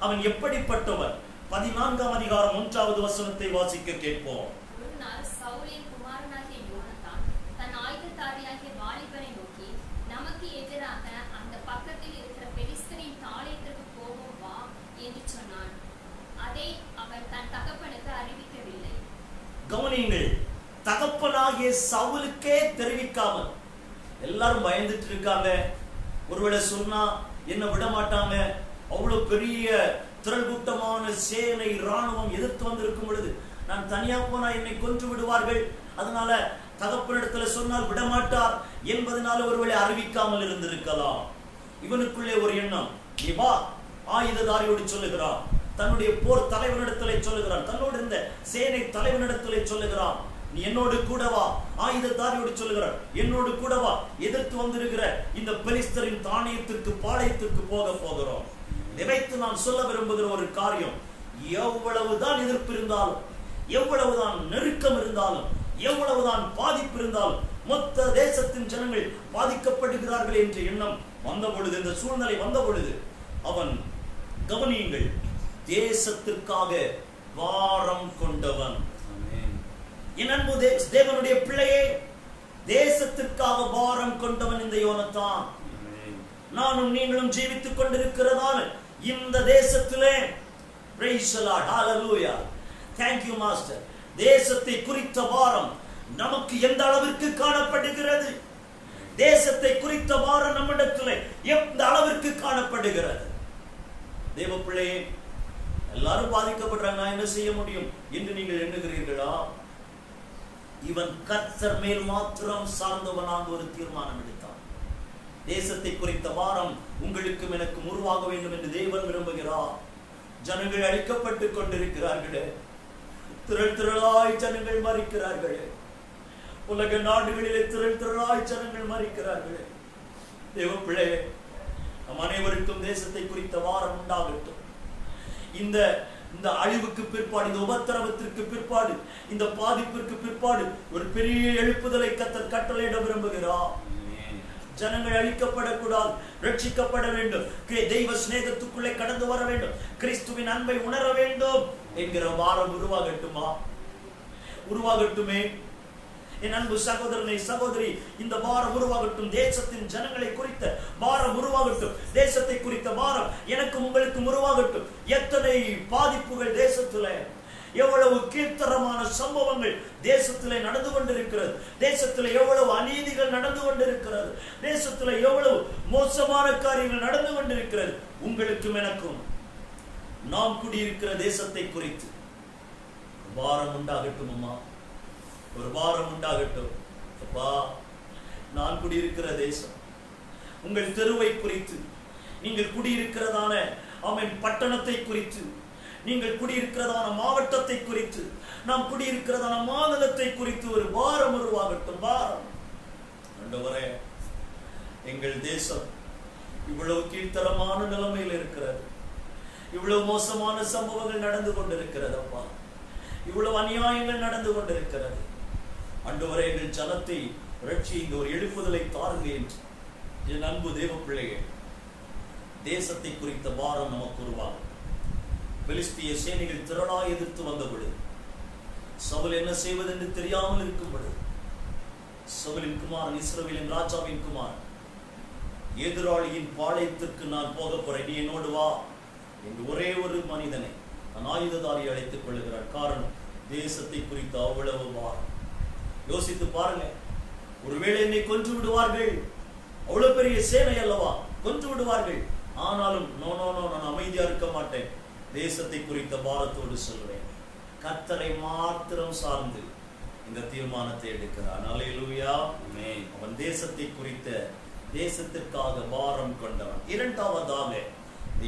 அவன் எப்படிப்பட்டவன், 14ஆம் அதிகாரம் 1வது வசனத்தை வாசிக்க கேட்போம். ஒரு நாள் சவுலின் குமாரனாகிய யோனத்தான் தன் ஆயுததாரியாகிய வாலிபனை நோக்கி, நமக்கு எதிராக அந்த பக்கத்தில் இருக்கிற பெலிஸ்தரின் தாளையத்திற்கு போவோம் வா என்று சொன்னான். அதை அவர் தன் தகப்பனுக்கு அறிவிக்கவில்லை. கவனியுங்கள், தகப்பனாகிய சவுலுக்கே தெரிவிக்காமல் எல்லாரும் பயந்துட்டு இருக்காங்க. ஒருவேளை சொன்னா என்ன விட மாட்டாங்க. அவ்வளவு பெரிய திரள் கூட்டமான சேனை ராணுவம் எதிர்த்து வந்திருக்கும் பொழுது நான் தனியா போனா என்னை கொன்று விடுவார்கள், அதனால தகப்பனிடத்துல சொன்னால் விடமாட்டார் என்பதனால ஒருவேளை அறிவிக்காமல் இருந்திருக்கலாம். இவனுக்குள்ளே ஒரு எண்ணம், நீ வா, ஆயுததாரியோடு சொல்லுகிறான். தன்னுடைய போர் தலைவனிடத்திலே சொல்லுகிறான். தன்னோடு இருந்த சேனை தலைவனிடத்திலே சொல்லுகிறான், நீ என்னோடு கூட வா. ஆயுததாரியோடு சொல்லுகிறான், என்னோடு கூட வா, எதிர்த்து வந்திருக்கிற இந்த பெலிஸ்தரின் தானியத்திற்கு பாளையத்திற்கு போகிறோம். இதைத்து நான் சொல்ல விரும்புகிற ஒரு காரியம், எவ்வளவுதான் எதிர்ப்பு இருந்தாலும், எவ்வளவுதான் நெருக்கம் இருந்தாலும், எவ்வளவுதான் பாதிப்பு இருந்தாலும், மொத்த தேசத்தின் ஜனங்கள் பாதிக்கப்படுகிறார்கள் என்ற எண்ணம் வந்த பொழுது, இந்த சூழ்நிலை வந்த பொழுது, அவன் கவனியுங்கள், தேசத்திற்காக வாரம் கொண்டவன். என் அன்பு தேவனுடைய பிள்ளையே, தேசத்திற்காக பாரம் கொண்டவன் இந்த யோனத்தான். நானும் நீங்களும் ஜீவித்துக் கொண்டிருக்கிறதான இந்த தேசத்திலே, praise the Lord, hallelujah, thank you master, தேசத்தை குறித்த பாரம் நமக்கு எந்த அளவிற்கு காணப்படுகிறது? தேசத்தை குறித்த பாரம் நம்மிடத்திலே எந்த அளவிற்கு காணப்படுகிறது? தேவ பிள்ளையே, எல்லாரும் பாதிக்கப்படுறாங்க, நான் என்ன செய்ய முடியும் என்று நீங்கள் எண்ணுகிறீர்களா? இவன் கர்த்தர் மேல் மாத்திரம் சார்ந்தவனாக ஒரு தீர்மானம் எடுத்தான். தேசத்தை குறித்த பாரம் உங்களுக்கும் எனக்கும் உருவாக வேண்டும் என்று தேவன் விரும்புகிறார். ஜனங்கள் அழிக்கப்பட்டுக் கொண்டிருக்கிறார்களே, திரளாய் ஜனங்கள் மரிக்கிறார்களே, உலக நாடுகளிலே திரளாய் ஜனங்கள் மரிக்கிறார்களே. தேவ பிள்ளையே, நம் அனைவருக்கும் தேசத்தை குறித்த வாரம் உண்டாகட்டும். இந்த அழிவுக்கு பிற்பாடு, இந்த உபத்திரவத்திற்கு பிற்பாடு, இந்த பாதிப்பிற்கு பிற்பாடு ஒரு பெரிய எழுப்புதலை கர்த்தர் கட்டளையிட விரும்புகிறார். ஜனங்கள் அழிக்கப்படக்கூடாது, ரட்சிக்கப்பட வேண்டும், தெய்வ சிநேகத்துக்குள்ளே கடந்து வர வேண்டும், கிறிஸ்துவின் அன்பை உணர வேண்டும் என்கிற வாரம் உருவாகட்டுமா? உருவாகட்டுமே. என் அன்பு சகோதரனை சகோதரி, இந்த பாரம் உருவாகட்டும். தேசத்தின் ஜனங்களை குறித்த பாரம் உருவாகட்டும். தேசத்தை குறித்த பாரம் எனக்கும் உங்களுக்கும் உருவாகட்டும். எத்தனை பாதிப்புகள் தேசத்திலே, எவ்வளவு கீழ்த்தரமான சம்பவங்கள் தேசத்திலே நடந்து கொண்டிருக்கிறது. தேசத்திலே எவ்வளவு அநீதிகள் நடந்து கொண்டிருக்கிறது. தேசத்திலே எவ்வளவு மோசமான காரியங்கள் நடந்து கொண்டிருக்கிறது. உங்களுக்கும் எனக்கும் நாம் குடியிருக்கிற தேசத்தை குறித்து பாரம் உண்டாகட்டும் அம்மா, ஒரு பாரம் உண்டாகட்டும். அப்பா, நான் குடியிருக்கிற தேசம், உங்கள் தெருவை குறித்து, நீங்கள் குடியிருக்கிறதான பட்டணத்தை குறித்து, நீங்கள் குடியிருக்கிறதான மாவட்டத்தை குறித்து, நாம் குடியிருக்கிறதான மாநிலத்தை குறித்து ஒரு பாரம் உருவாகட்டும். பாரம். ஆண்டவரே, எங்கள் தேசம் இவ்வளவு கீழ்த்தரமான நிலைமையில் இருக்கிறது, இவ்வளவு மோசமான சம்பவங்கள் நடந்து கொண்டிருக்கிறது அப்பா, இவ்வளவு அநியாயங்கள் நடந்து கொண்டிருக்கிறது. ஆண்டவரே, எங்கள் ஜனத்தை ரட்சி, இந்த ஒரு எழுப்புதலை தாருங்க என்று என் அன்பு தேவ பிள்ளையே, தேசத்தை குறித்த பாரம் நமக்கு உருவாகும். பெலிஸ்திய சேனைகள் திரளாய் எதிர்த்து வந்த பொழுது, சவுல் என்ன செய்வது என்று தெரியாமல் இருக்கும் பொழுது, சவுலின் குமாரன், இஸ்ரவேலின் ராஜாவின் குமாரன், எதிராளியின் பாளையத்திற்கு நான் போக போறேன், நீ என்னோடு வா என்று ஒரே ஒரு மனிதனை நான் ஆயுததாரி அழைத்துக் கொள்ளுகிறார். காரணம், தேசத்தை குறித்த அவ்வளவு பாரம். யோசித்து பாருங்க, ஒருவேளை என்னை கொன்று விடுவார்கள், அவ்வளவு பெரிய சேனை அல்லவா, கொன்று விடுவார்கள். ஆனாலும் நோ நோ நோ, நான் அமைதியா இருக்க மாட்டேன். தேசத்தை குறித்த பாரத்தோடு சொல்றேன். கர்த்தரை மாத்திரம் சார்ந்து இந்த தீர்மானத்தை எடுக்கிறான். அல்லேலூயா. அவன் தேசத்தை குறித்த, தேசத்திற்காக பாரம் கொண்டவன். இரண்டாவதாக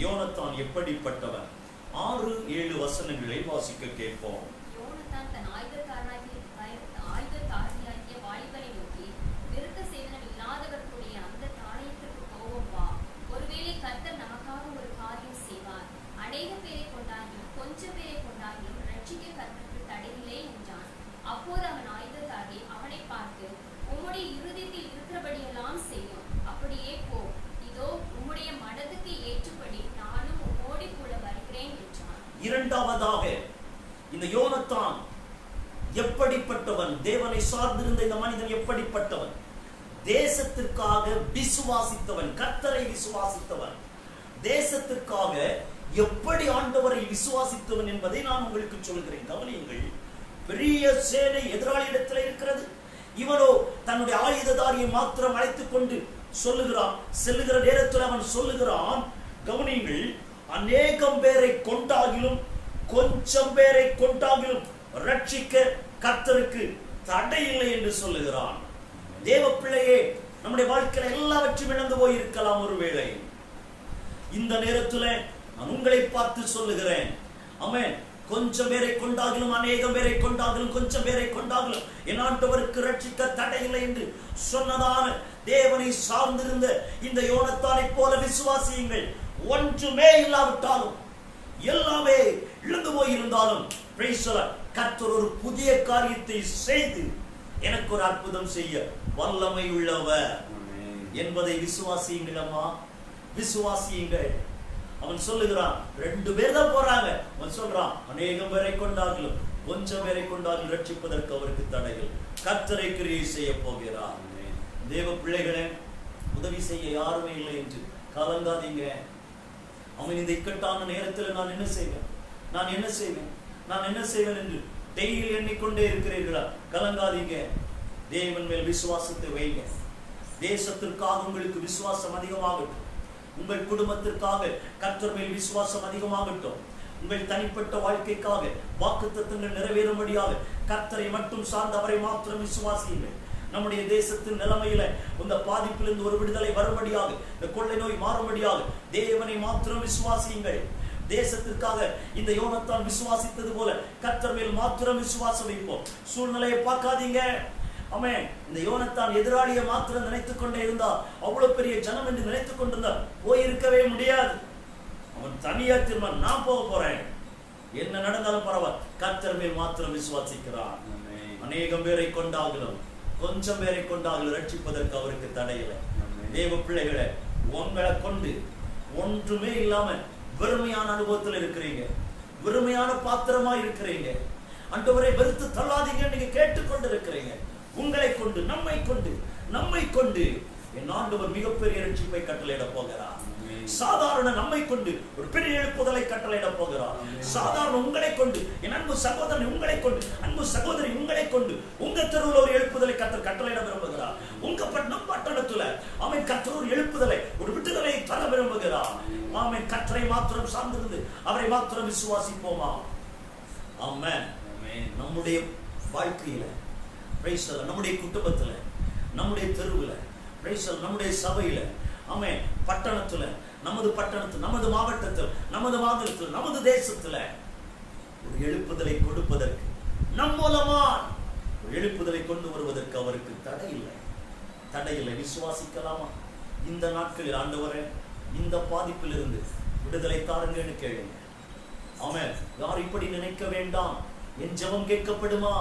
யோனத்தான் எப்படிப்பட்டவன்? 6-7 வசனங்களை வாசிக்க கேட்போம். யோனத்தான் தன் ஆயுததாரியாகிய வாலிபனை நோக்கி, விருத்த சேதனம் இல்லாதவர்களுடைய அந்த தானியத்திற்கு போவோம் வா. ஒருவேளை கர்த்தர் நமக்காக ஒரு காரியம் செய்வார். அநேக பேரை கொண்டாடி கொஞ்ச இரண்டாவதாக இந்த யோனத்தான் எப்படிப்பட்டவன்? தேவனை சார்ந்திருந்த இந்த மனிதன் எப்படிப்பட்டவன்? தேசத்திற்காக விசுவாசித்தவன், கர்த்தரை விசுவாசித்தவன், தேசத்திற்காக எப்படி ஆண்டவரை விசுவாசித்தவன் என்பதை நான் உங்களுக்கு சொல்கிறேன். கவனியுங்கள். பெரிய சேனை எதிராளியிடத்தில் இருக்கிறது. இவனோ தன்னுடைய ஆயுததாரியை மாத்திரம் அழைத்துக் கொண்டு சொல்லுகிறான். செல்லுகிற நேரத்தில் அவன் சொல்லுகிறான், கவனியுங்கள், அநேகம் பேரை கொண்டாகிலும் கொஞ்சம் பேரை கொண்டாகிலும் ரட்சிக்க கர்த்தருக்கு தடை இல்லை என்று சொல்லுகிறான். தேவ பிள்ளையே, நம்முடைய வாழ்க்கையில எல்லாவற்றையும் இழந்து போயிருக்கலாம். ஒருவேளை இந்த நேரத்தில் நான் உங்களை பார்த்து சொல்லுகிறேன், ஆமென், கொஞ்சம் பேரை கொண்டாகிலும் அநேகம் பேரை கொண்டாகிலும் கொஞ்சம் பேரை கொண்டாகிலும் என் ஆண்டவருக்கு ரட்சிக்க தடையில்லை என்று சொன்னதான தேவனை சார்ந்திருந்த இந்த யோனத்தானை போல விசுவாசியுங்கள். ஒன்றுமே இல்லாவிட்டாலும், எல்லாமே இழந்து போயிருந்தாலும், கர்த்தர் ஒரு புதிய காரியத்தை செய்து எனக்கு ஒரு அற்புதம் செய்ய வல்லமை உள்ளவர் என்பதை விசுவாசியுங்கள். அம்மா, விசுவாசியுங்கள். அவன் சொல்லுகிறான், 2 பேர் தான் போறாங்க. அவன் சொல்றான், அநேகம் பேரை கொண்டார்களும் கொஞ்சம் பேரை கொண்டார்கள் ரட்சிப்பதற்கு அவருக்கு தடைகள். கர்த்தரை கிரியை செய்ய போகிறார். தேவ பிள்ளைகளே, உதவி செய்ய யாருமே இல்லை என்று கலங்காதீங்க. அவன் இந்த இக்கட்டான நேரத்தில் நான் என்ன செய்வேன், நான் என்ன செய்வேன், நான் என்ன செய்வேன் என்று டெய்லி எண்ணிக்கொண்டே இருக்கிறீர்களா? கலங்காதீங்க. தேவன் மேல் விசுவாசத்தை வைங்க. தேசத்திற்காக உங்களுக்கு விசுவாசம் அதிகமாகட்டும். உங்கள் குடும்பத்திற்காக கர்த்தர் மேல் விசுவாசம் அதிகமாகட்டும். உங்கள் தனிப்பட்ட வாழ்க்கைக்காக வாக்குத்தத்தங்கள் நிறைவேறும்படியாக கர்த்தரை மட்டும் சார்ந்து அவரை மாத்திரம் விசுவாசியுங்கள். நம்முடைய தேசத்தின் நிலைமையில இந்த பாதிப்பிலிருந்து ஒரு விடுதலை வரும்படியாக, இந்த கொள்ளை நோய் மாறும்படியாக தேவனை மாத்திரம் விசுவாசியுங்கள். தேசத்திற்காக இந்த யோனத்தான் விசுவாசித்தது போல கர்த்தர் மேல் மாத்திரம் விசுவாசம் வைப்போம். சூழ்நிலையை பார்க்காதீங்க. ஆமென். இந்த யோனத்தான் எதிராளியை மாத்திரம் நினைத்துக் கொண்டே இருந்தா, அவ்வளவு பெரிய ஜனம் என்று நினைத்துக் கொண்டிருந்தா போயிருக்கவே முடியாது. அவன் தனியா திரும்ப, நான் போக போறேன், என்ன நடந்தாலும் பரவாயில்ல, கர்த்தர் மேல் மாத்திரம் விசுவாசிக்கிறான். அநேகம் பேரை கொண்டாகலும் கொஞ்சம் பேரை கொண்டாகலும் ரட்சிப்பதற்கு அவருக்கு தடையில்லை. தேவ பிள்ளைகளை, உங்களை கொண்டு ஒன்றுமே இல்லாம வெறுமையான அனுபவத்தில் இருக்கிறீங்க, வெறுமையான பாத்திரமா இருக்கிறீங்க. ஆண்டவரை வெறுத்து தள்ளாதீங்க. நீங்க கேட்டுக்கொண்டு இருக்கிறீங்க. உங்களை கொண்டு, நம்மை கொண்டு என் ஆண்டவர் மிகப்பெரிய ரட்சிப்பை கட்டளையிட போகிறார். சாதாரண நம்மை கொண்டு ஒரு பெரிய எழுப்புதலை கட்டளையிட போகிறார். சாதாரண உங்களை கொண்டு, என் அன்பு சகோதரன் உங்களை கொண்டு, அன்பு சகோதரி உங்களை கொண்டு உங்க தெருவில் ஒரு எழுப்புதலை கட்டளையிட விரும்புகிறார். உங்க பட்டணத்துல அவன் கர்த்தர் ஒரு எழுப்புதலை, ஒரு விடுதலை தர விரும்புகிறார். ஆமென். கர்த்தரை மாத்திரம் சார்ந்திருந்து அவரை மாத்திரம் விசுவாசிப்போமா? ஆமென். நம்முடைய வாழ்க்கையில, நம்முடைய குடும்பத்துல, நம்முடைய தெருவுல, நம்முடைய சபையில, ஆமென், பட்டணத்துல, நமது பட்டணத்தில், நமது மாவட்டத்தில், நமது மாநிலத்தில், நமது தேசத்துல ஒரு எழுப்புதலை கொடுப்பதற்கு, நம் மூலமா ஒரு எழுப்புதலை கொண்டு வருவதற்கு அவருக்கு தடையில்லை. விசுவாசிக்கலாமா? இந்த நாட்களில் ஆண்டவரே, இந்த பாதிப்பில் இருந்து விடுதலை தாருங்கன்னு கேளுங்க. ஆமென். யார் இப்படி நினைக்க வேண்டாம். என் ஜெபம் கேட்கப்படுமா?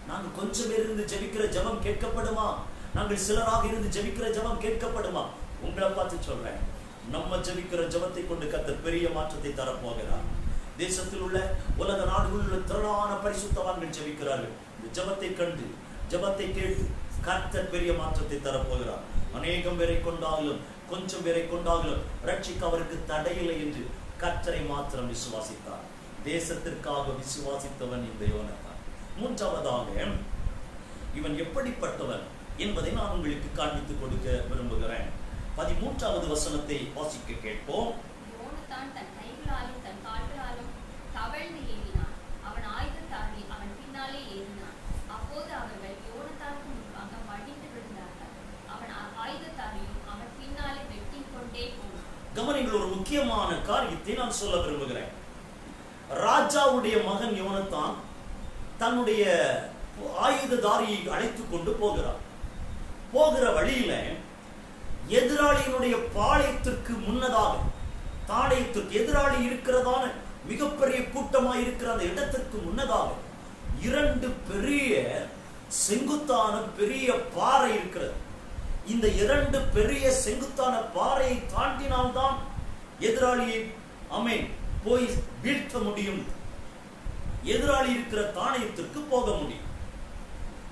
நாங்கள் கொஞ்சம் பேர் இருந்து ஜெபிக்கிற ஜெபம் கேட்கப்படுமா? நாங்கள் சிலராக இருந்து ஜெபிக்கிற ஜெபம் கேட்கப்படுமா? உங்களை பார்த்து சொல்றேன், நம்ம ஜெபிக்கிற ஜெபத்தை கொண்டு கர்த்தர் பெரிய மாற்றத்தை தரப்போகிறார். தேசத்தில் உள்ள உலக நாடுகளில் உள்ள திரளான பரிசுத்தவான்கள் ஜெபிக்கிறார்கள். இந்த ஜெபத்தை கண்டு, ஜெபத்தை கேட்டு கர்த்தர் பெரிய மாற்றத்தை தரப்போகிறார். அநேகம் பேரை கொண்டாலும் கொஞ்சம் பேரை கொண்டாலும் ரட்சிக்க அவருக்கு தடையில்லை என்று கர்த்தரை மாத்திரம் விசுவாசித்தார். தேசத்திற்காக விசுவாசித்தவன் இந்த யோனத்தான். மூன்றாவதாக, இவன் எப்படிப்பட்டவன் என்பதை நான் உங்களுக்கு காண்பித்துக் கொடுக்க விரும்புகிறேன். 13வது வசனத்தை வாசிக்க கேட்போம். யோனத்தான் தன் கைகளாலும் தன் கால்களாலும் தவழ்ந்து ஏறினான். அவன் ஆயுதத்தாரி அவன் பின்னாலே ஏறினான். அப்போது அவர்கள் யோனத்தானுக்கு முன்பாக மடிந்து விழுந்தார்கள். அவன் ஆயுதத்தாரியும் அவன் பின்னாலே வெட்டி கொண்டே போனான். கவனிங்கள், ஒரு முக்கியமான காரியத்தை நான் சொல்ல விரும்புகிறேன். ராஜாவுடைய மகன் யோனத்தான் தன்னுடைய ஆயுததாரியை அழைத்துக் கொண்டு போகிற வழியில எதிராளியினுடைய பாளையத்திற்கு முன்னதாக, தாளையத்திற்கு எதிராளி இருக்கிறதான மிகப்பெரிய கூட்டமாக இருக்கிற அந்த இடத்திற்கு முன்னதாக 2 பெரிய செங்குத்தான பெரிய பாறை இருக்கிறது. இந்த 2 பெரிய செங்குத்தான பாறையை தாண்டினால்தான் எதிராளியை போய் வீழ்த்த முடியும் எதிராளி இருக்கிற தானியத்திற்கு போக முடியும்.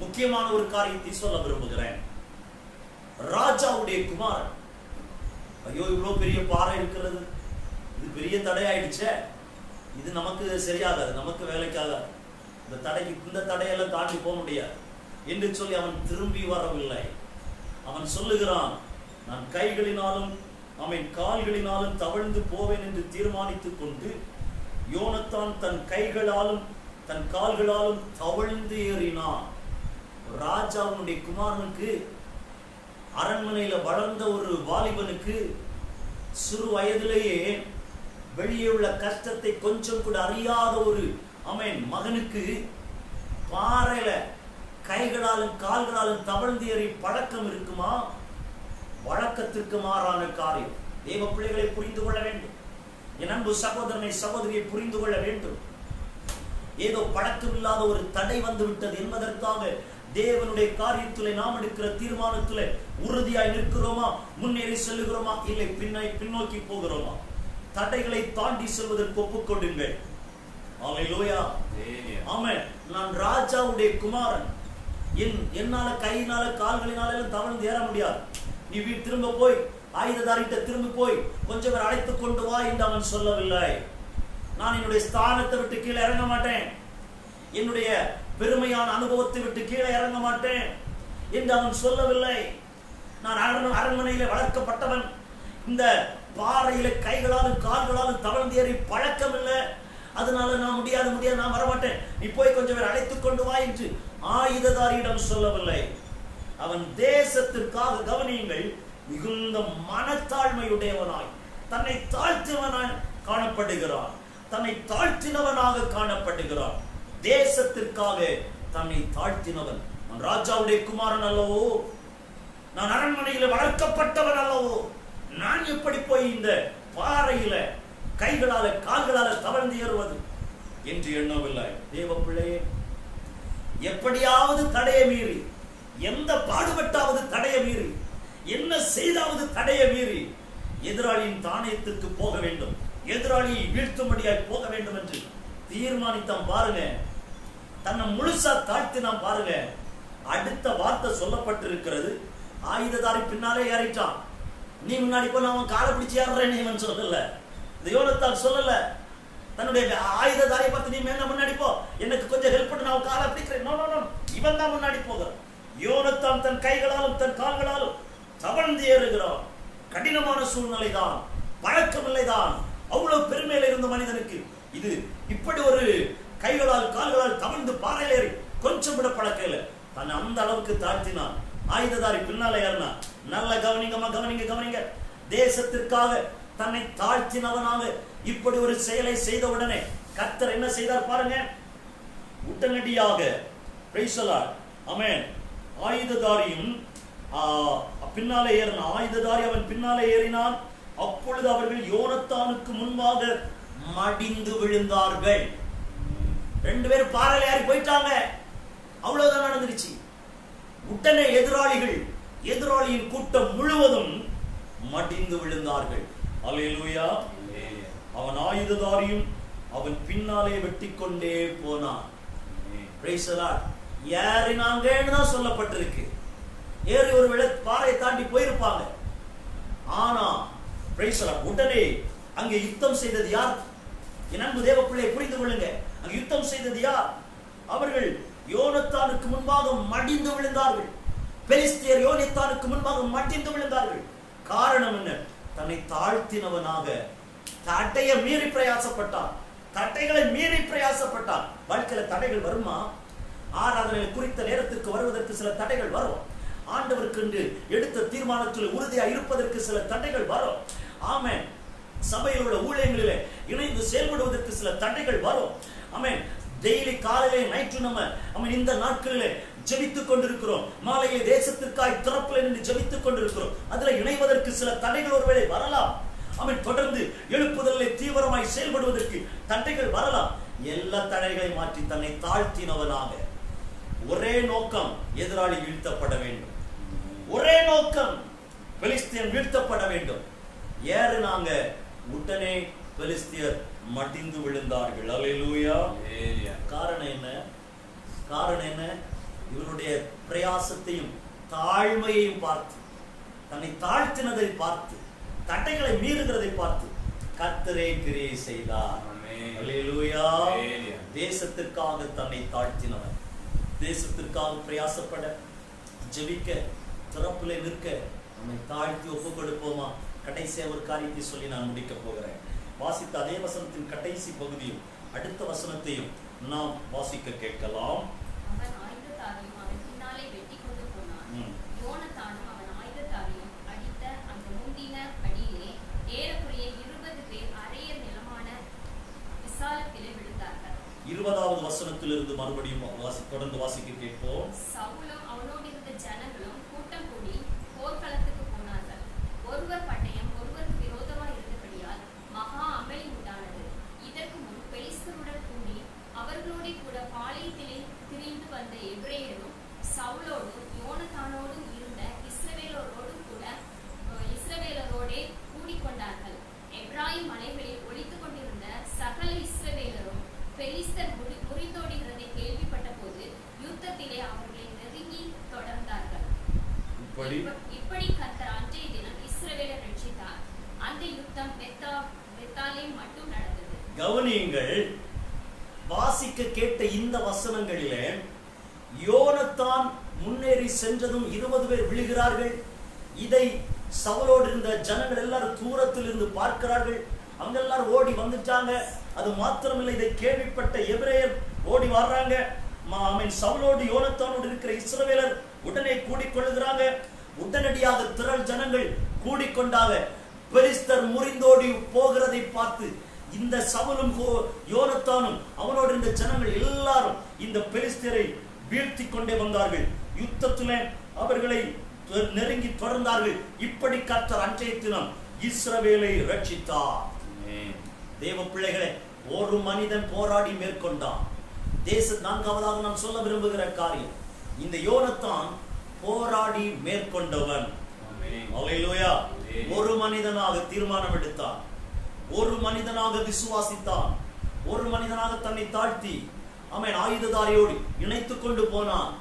முக்கியமான ஒரு காரியத்தை சொல்ல விரும்புகிறேன். ராஜாவுடைய குமாரன், ஐயோ இவ்வளவு பெரிய பாறை இருக்கிறது, இது பெரிய தடையாயிடுச்சே, இது நமக்கு சரியாகாது, நமக்கு வேலைக்காகாது, இந்த தடையெல்லாம் தாண்டி போக முடியாது என்று சொல்லி அவன் திரும்பி வரவில்லை. அவன் சொல்லுகிறான், நான் கைகளினாலும் அவன் கால்களினாலும் தவழ்ந்து போவேன் என்று தீர்மானித்துக் கொண்டு யோனத்தான் தன் கைகளாலும் தன் கால்களாலும் தவழ்ந்து ஏறினான். ராஜாவுடைய குமாரனுக்கு, அரண்மனையில வளர்ந்த ஒரு வாலிபனுக்கு, சிறு வயதிலேயே வெளியே உள்ள கஷ்டத்தை கொஞ்சம் கூட அறியாத ஒரு மகனுக்கு பாறையில கைகளாலும் கால்களாலும் தவழ்ந்து ஏறி பழக்கம் இருக்குமா? வழக்கத்திற்கு மாறான காரியம். தேவ பிள்ளைகளை புரிந்து கொள்ள வேண்டும். என் அன்பு சகோதரனை சகோதரியை புரிந்து கொள்ள வேண்டும். ஏதோ பழக்கம் இல்லாத ஒரு தடை வந்து விட்டது என்பதற்காக தேவனுடைய காரியத்திலே நாம் எடுக்கிற தீர்மானத்திலே உறுதியாய் நிற்கிறோமா? முன்னேறி செல்லுகிறோமா? இல்லை பின்னோக்கி போகிறோமா? தடைகளை தாண்டி செல்வதற்கு ஒப்புக்கொள்ளுங்கள். அல்லேலூயா. ஆமென். நான் ராஜாவுடைய குமாரன், என்னால கையினால கால்களினால தவழ்ந்து ஏற முடியாது. நீ திரும்ப போய் ஆயுததாரிட்ட திரும்ப போய் கொஞ்சம் பேர் அழைத்துக் கொண்டு வா என்று அவன் சொல்லவில்லை. நான் என்னுடைய ஸ்தானத்தை விட்டு கீழே இறங்க மாட்டேன், என்னுடைய பெருமையான அனுபவத்தை விட்டு கீழே இறங்க மாட்டேன் என்று அவன் சொல்லவில்லை. நான் அரண்மனையில வளர்க்கப்பட்டவன், இந்த பாறையில கைகளாலும் கால்களாலும் தவழ்ந்து ஏறி பழக்கம் இல்லை, அதனால நான் முடியாது நான் வரமாட்டேன், நீ போய் கொஞ்சம் பேர் அழைத்துக் கொண்டு வா என்று ஆயுததாரியிடம் சொல்லவில்லை. அவன் தேசத்திற்காக, கவனியுங்கள், மிகுந்த மனத்தாழ்மையுடையவனாய் தன்னை தாழ்த்தினவனாய் காணப்படுகிறான். தன்னை தாழ்த்தினவனாக காணப்படுகிறான். தேசத்திற்காக தன்னை தாழ்த்தினவன். நான் ராஜாவுடைய குமாரன் அல்லவோ, நான் அரண்மனையில வளர்க்கப்பட்டவன் அல்லவோ, நான் எப்படி போய் இந்த பாறையில கைகளால கால்களால தவழ்ந்து ஏறுவது என்று எண்ணவில்லை. தேவ பிள்ளையே, எப்படியாவது தடையை மீறி, எந்த பாடுபட்டாவது தடையை மீறி, என்ன செய்தாவது தடையை மீறி எதிராளியின் தானியத்திற்கு போக வேண்டும், எதிராளியை வீழ்த்தும்படியாய் போக வேண்டும் என்று தீர்மானித்தான் பாருங்க. தன்னை முழுசா தாழ்த்தினான் பாருங்க. அடுத்த வார்த்தை சொல்லப்பட்டிருக்கிறது, ஆயுததாரி பின்னாலே ஏறிட்டான். நீ முன்னாடி போய் அவன் காலை பிடிச்சி ஏறுறேன்னு இவன் சொல்லல, இந்த யோனத்தான் சொல்லல. தன்னுடைய ஆயுததாரியை பார்த்து நீ மேல முன்னாடி போ, எனக்கு கொஞ்சம் ஹெல்ப் பண்ணு, நான் காலை பிடிக்கிறேன். இவன் தான் முன்னாடி போகிறான். யோனத்தான் தன் கைகளாலும் தன் கால்களாலும் தவழ்ந்து ஏறுகிறான். கடினமான சூழ்நிலை தான், பழக்கமில்லை தான். அவ்வளவு பெருமையில இருந்த மனிதனுக்கு இது இப்படி ஒரு கைகளால் கால்களால் தவழ்ந்து பாறையில் ஏறி கொஞ்சம் விட பழக்கம் இல்லை. தன்னை அந்த அளவுக்கு தாழ்த்தினான். ஆயுததாரி பின்னால ஏறினான். நல்ல கவனிங்க. தேசத்திற்காக தன்னை தாழ்த்தினவனாக இப்படி ஒரு செயலை செய்த உடனே கர்த்தர் என்ன செய்தார் பாருங்க. உடனடியாக ஆயுததாரியும் பின்னாலே ஏறினான். ஆயுததாரி அவன் பின்னாலே ஏறினான். அப்பொழுது அவர்கள் யோனத்தானுக்கு முன்பாக மடிந்து விழுந்தார்கள். ரெண்டு பேரும் பாறையில ஏறி போயிட்டாங்க. அவ்வளவுதான் நடந்துருச்சு. உடனே எதிராளியின் கூட்டம் முழுவதும் மடிந்து விழுந்தார்கள். அல்லேலூயா. அவன் ஆயுததாரியும் அவன் பின்னாலே வெட்டி கொண்டே போனான். ஏறினாங்கன்னு தான் சொல்லப்பட்டிருக்கு. ஏறி ஒரு பாறையை தாண்டி போயிருப்பாங்க. ஆனா உடனே அங்கே யுத்தம் செய்தது யார்? என் அன்பு தேவ பிள்ளையை புரிந்து கொள்ளுங்க. அங்கே யுத்தம் செய்தது யார்? அவர்கள் யோனத்தானுக்கு முன்பாக மடிந்து விழுந்தார்கள். பெலிஸ்தியர் யோனத்தானுக்கு முன்பாக மடிந்து விழுந்தார்கள். காரணம் என்ன? தன்னை தாழ்த்தினவனாக தடையை மீறி பிரயாசப்பட்டான். தடைகளை மீறி பிரயாசப்பட்டான். வாழ்க்கையில தடைகள் வருமா? ஆராதனை குறித்த நேரத்திற்கு வருவதற்கு சில தடைகள் வரும். ஆண்டவருக்கு என்று எடுத்த தீர்மானத்தில் உறுதியா இருப்பதற்கு சில தடைகள் வரும். ஆமென். சபையில் உள்ள ஊழியங்களிலே இணைந்து செயல்படுவதற்கு சில தடைகள் வரும். ஆமென். டெய்லி காலையிலே நைட்டு நம்ம இந்த நாட்களிலே ஜெபித்துக் கொண்டிருக்கிறோம். மாலையிலே தேசத்திற்காய் திறப்பில் நின்று ஜெபித்துக் கொண்டிருக்கிறோம். அதுல இணைவதற்கு சில தடைகள் ஒருவேளை வரலாம். அவன் தொடர்ந்து எழுப்புதலை தீவிரமாய் செயல்படுவதற்கு தடைகள் வரலாம். எல்லா தடைகளை மாற்றி தன்னை தாழ்த்தினவனாக ஒரே நோக்கம், எதிராளி வீழ்த்தப்பட வேண்டும். ஒரே நோக்கம், பெலிஸ்தியன் வீழ்த்தப்பட வேண்டும். ஏறினாங்க. உடனே பெலிஸ்தியர் மடிந்து விழுந்தார்கள். அல்லேலூயா. காரணம் என்ன? காரணம் என்ன? இவருடைய பிரயாசத்தையும் தாழ்மையையும் பார்த்து, தன்னை தாழ்த்தினதை பார்த்து, தட்டைகளை மீறுகிறதை பார்த்து கர்த்தரே கிரியை செய்தார். அல்லேலூயா. தேசத்திற்காக தன்னை தாழ்த்தினவர், தேசத்திற்காக பிரயாசப்பட, ஜெபிக்க, திறப்பிலே நிற்க நம்மை தாழ்த்தி ஒப்பு கொடுப்போமா? கடைசியா ஒரு காரியத்தை சொல்லி நான் முடிக்க போகிறேன். வாசித்த அதே வசனத்தின் கடைசி பகுதியும் அடுத்த வசனத்தையும் நாம் வாசிக்க கேட்கலாம். அவன் ஆயுததாரியும் அவன் பின்னாலே வெட்டி கொண்டு போனான். யோனத்தானும் அவன் ஆயுததாரியும் அடித்த அந்த முந்தின அடியிலே ஏறக்குறைய 20 பேர் அரையர் நிலமான விசாலத்திலே விழுந்தார்கள். 20வது வசனத்திலிருந்து மறுபடியும் தொடர்ந்து வாசிக்க கேட்போம். சவுலும் அவனோடு இருந்த ஜனங்களும் கூட்டம் கூடி போர்க்களத்துக்கு போனார்கள். ஒருவர் பட்டயம் ஒருவருக்கு விரோதமாய் இருந்தபடியால் மகா அமளி உண்டானது. இதற்கு முன் பெலிஸ்தருடன் கூடி அவர்களோடு கூட பாளையத்திலே திரிந்து வந்த எபிரேயரும் சவுலோடும் யோனத்தானோடும் இருந்த இஸ்ரவேலரோடே கூடிக்கொண்டார்கள். எப்ராயிம் மலைகளில் ஒளித்துக் கொண்டிருந்த சகல இஸ்ரவேலரும் பெலிஸ்தர் முறிந்தோடுகிறதை கேள்விப்பட்ட போது யுத்தத்திலே அவர்களை நெருங்கி தொடர்ந்தார்கள். இப்படி கர்த்தர் அன்றைய தினம் இஸ்ரவேலர் ரட்சித்தார். அந்த யுத்தம் பெத்தாலே மட்டும் நடந்தது. கவனியுங்கள், வாசிக்க கேட்ட இந்த வசனங்களிலே யோனத்தான் முன்னேறி சென்றதும் 20 பேர் விழுகிறார்கள். இதை சவுலோடு இருந்த ஜனங்கள் எல்லாரும் தூரத்தில் இருந்து பார்க்கிறார்கள். அவங்க எல்லாரும் ஓடி வந்துட்டாங்க. அது மாத்திரமில்லை, இதை கேள்விப்பட்ட எபிரேயர் ஓடி வர்றாங்க. சவுலோடு யோனத்தானோடு இருக்கிற இஸ்ரவேலர் உடனே கூடிக்கொள்ளுகிறாங்க. உடனடியாக திரள் ஜனங்கள் கூடிக்கொண்டாக பெலிஸ்தர் முறிந்தோடி போகிறதை பார்த்து இந்த சவுலும் யோனத்தானும் அவனோடு இருந்த ஜனங்கள் எல்லாரும் இந்த பெலிஸ்தரை வீழ்த்தி கொண்டே வந்தார்கள். யுத்தத்திலே அவர்களை நெருங்கி தொடர்ந்தார்கள். இப்படி கர்த்தர் அன்றைய தினம் இஸ்ரவேலை ரட்சித்தார். தேவ பிள்ளைகளே, ஒரு மனிதன் போராடி மேற்கொண்டான். நான்காவதாக நான் சொல்ல விரும்புகிற காரியம், இந்த யோனத்தான் போராடி மேற்கொண்டவன். அல்லேலூயா. ஒரு மனிதனாக தீர்மானம் எடுத்தான், ஒரு மனிதனாக விசுவாசித்தான், ஒரு மனிதனாக தன்னை தாழ்த்தி ஆயுததாரியோடு இணைத்துக் கொண்டு போனான்.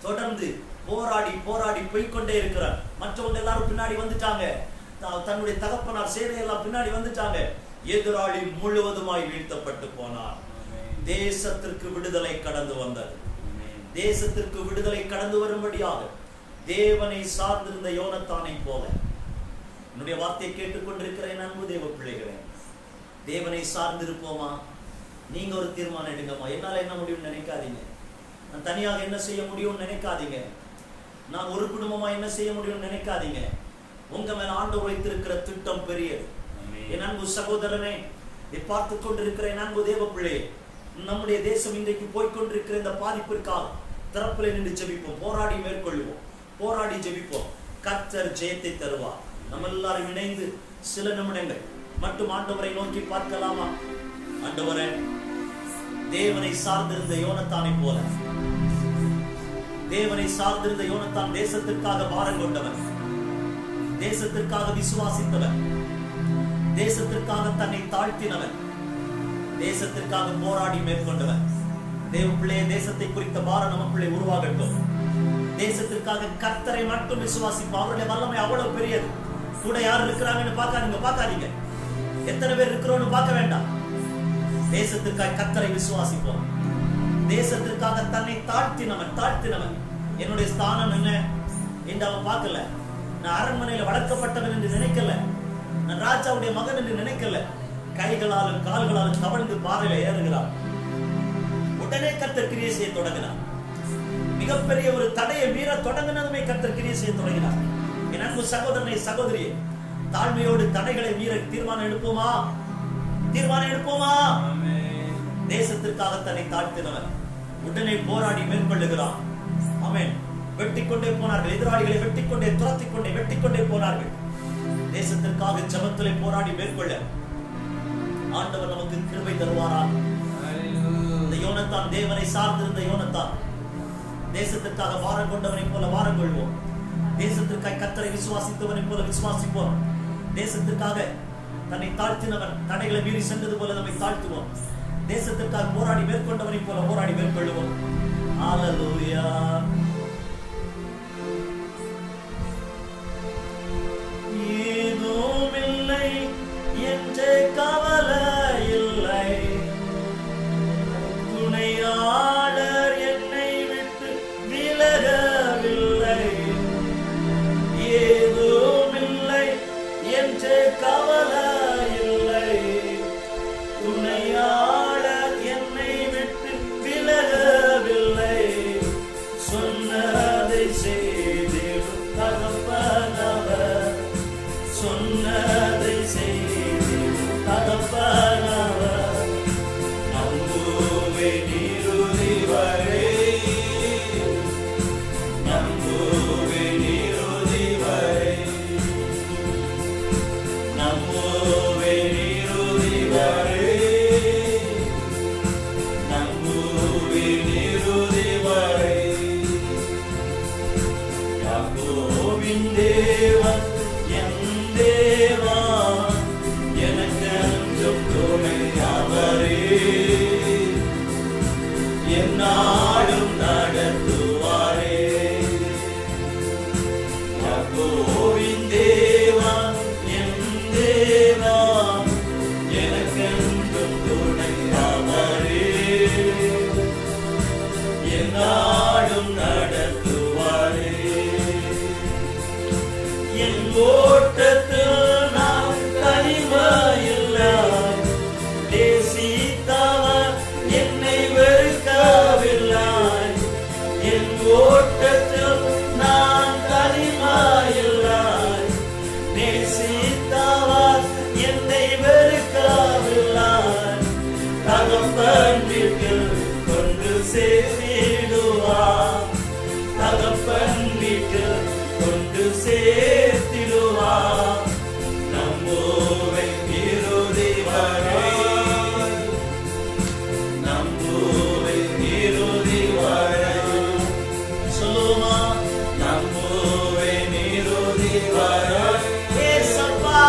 தொடர்ந்து போராடி போராடி போய்கொண்டே இருக்கிறார். மற்றவங்க எல்லாரும் பின்னாடி வந்துட்டாங்க. தன்னுடைய தகப்பனார் சேனையெல்லாம் பின்னாடி வந்துட்டாங்க. எதிராளி முழுவதுமாய் வீழ்த்தப்பட்டு போனார். தேசத்திற்கு விடுதலை கடந்து வந்தது. தேசத்திற்கு விடுதலை கடந்து வரும்படியாக தேவனை சார்ந்திருந்த யோனத்தானை போல, என்னுடைய வார்த்தையை கேட்டுக்கொண்டிருக்கிறேன் அன்பு தேவ பிள்ளைகளே, தேவனை சார்ந்திருப்போமா? நீங்க ஒரு தீர்மானம் எடுங்கம்மா. என்னால என்ன முடியும்னு நினைக்காதீங்க. நான் தனியாக என்ன செய்ய முடியும்னு நினைக்காதீங்க. நான் ஒரு குடும்பமா என்ன செய்ய முடியும்னு நினைக்காதீங்க. உங்க மேல ஆண்டவர் வைத்திருக்கிற திட்டம் பெரியது. என் அன்பு சகோதரனே, பார்த்து கொண்டிருக்கிற என் அன்பு தேவ பிள்ளையே, நம்முடைய தேசம் இன்றைக்கு போய்கொண்டிருக்கிற இந்த பாதிப்பிற்காக திறப்பில் நின்று ஜெபிப்போம். போராடி மேற்கொள்வோம், போராடி ஜெபிப்போம். கர்த்தர் ஜெயத்தை தருவார். நம்ம எல்லாரும் இணைந்து சில நிமிடங்கள் மட்டும் ஆண்டவரை நோக்கி பார்க்கலாமா? ஆண்டவரே, தேவனை சார்ந்திருந்த யோனத்தானை போல, தேவனை சார்ந்திருந்த யோனத்தான் தேசத்திற்காக பாரம் கொண்டவன், தேசத்திற்காக விசுவாசித்தவன், தேசத்திற்காக தன்னை தாழ்த்தினவன், தேசத்திற்காக போராடி மேற்கொண்டவன். தேவ பிள்ளைய, தேசத்தை குறித்த பாரம் நமக்குள்ளே உருவாகட்டும். தேசத்திற்காக கர்த்தரை மட்டும் விசுவாசிப்போம். அவருடைய வல்லமை அவ்வளவு பெரியது. கூட யார் இருக்கிறாங்கன்னு பார்க்காதீங்க. எத்தனை பேர் இருக்கிறோம்னு பார்க்க வேண்டாம். தேசத்திற்காக கர்த்தரை விசுவாசிப்போம். தேசத்திற்காக தன்னை தாழ்த்தினவன். என்னுடைய ஸ்தானம் என்ன என்று அவன் பார்க்கல. நான் அரண்மனையில வளர்க்கப்பட்டவன் என்று நினைக்கல. நான் ராஜாவுடைய மகன் என்று நினைக்கல. கைகளாலும் கால்களாலும் தவழ்ந்து பாறையில ஏறுகிறான். உடனே கர்த்தர் கிரியை செய்ய தொடங்கினார். மிகப்பெரிய ஒரு தடையை மீற தொடங்கினதுமே கர்த்தர் கிரியை செய்ய தொடங்கினார். என் அன்பு சகோதரனை, சகோதரியே, தாழ்மையோடு தடைகளை மீற தீர்மானம் எடுப்போமா? தேசத்திற்காக தன்னை தாழ்த்தினவன் உடனே போராடி மேற்கொள்ளுகிறான். ஆமென். வெட்டிக்கொண்டே போனார்கள். எதிராளிகளை வெட்டிக்கொண்டே, துரத்திக்கொண்டே, வெட்டிக்கொண்டே போனார்கள். தேசத்திற்காக ஜெபத்திலே போராடி மேற்கொள்ள ஆண்டவர் நமக்கு கிருபை தருவாராம். இந்த யோனத்தான், தேவனை சார்ந்திருந்த யோனத்தான், தேசத்திற்காக வாரம் கொண்டவனை போல வாரம் கொள்வோம். தேசத்திற்காக கர்த்தரை விசுவாசித்தவனை போல விசுவாசிப்போம். தேசத்திற்காக தன்னை தாழ்த்தினவன் தடைகளை மீறி சென்றது போல நம்மை தாழ்த்துவோம். தேசத்திற்காக போராடி மேற்கொண்டவனை போல போராடி மேற்கொள்ளுவோம். ஹல்லேலூயா. ஏதும் இல்லை என்றே கவலை இல்லை, துணையாளர் என்னை விட்டு விலகவில்லை. ஏதும் இல்லை என்றே கவலை இல்லை, துணையாளர் என்னை விட்டு விலகவில்லை. சொன்னதை செய்திடும் தகப்பனவர், சொன்னதை செய்திடும் தகப்பனவர். நம்புவே நிறுதி வரை, நம்புவே நிறுதி வரை, நம்புவே நிறுதி வரை, நம்புவே நிறுதி வரை. யாக்கோபின் தேவன் என் தேவா, எனக்கு அஞ்சும் துணை அவரே. என்னாலும் நடத்துவாரே. யாக்கோபின் தேவா என் தேவா, எனக்கு அஞ்சும் துணை அவரே. என்னாலும் நடத்துவாரே. என் ஓட்டத்தில் நான் தனிமையில்லை, நேசித்தவர் என்னை வெறுக்கவில்லை. என் ஓட்டத்தில் நான் தனிமையில்லை, நேசித்தவர் என்னை வெறுக்கவில்லை. தகப்பன் வீட்டில் கொண்டு சேர்த்திடுவார், தகப்பன் வீட்டில் கொண்டு சேர்த்திடுவார். நம்புவே இறுதி வரை, நம்புவே இறுதி வரை. சொல்லுமா, நம்புவே இறுதி வரை. ஏசப்பா,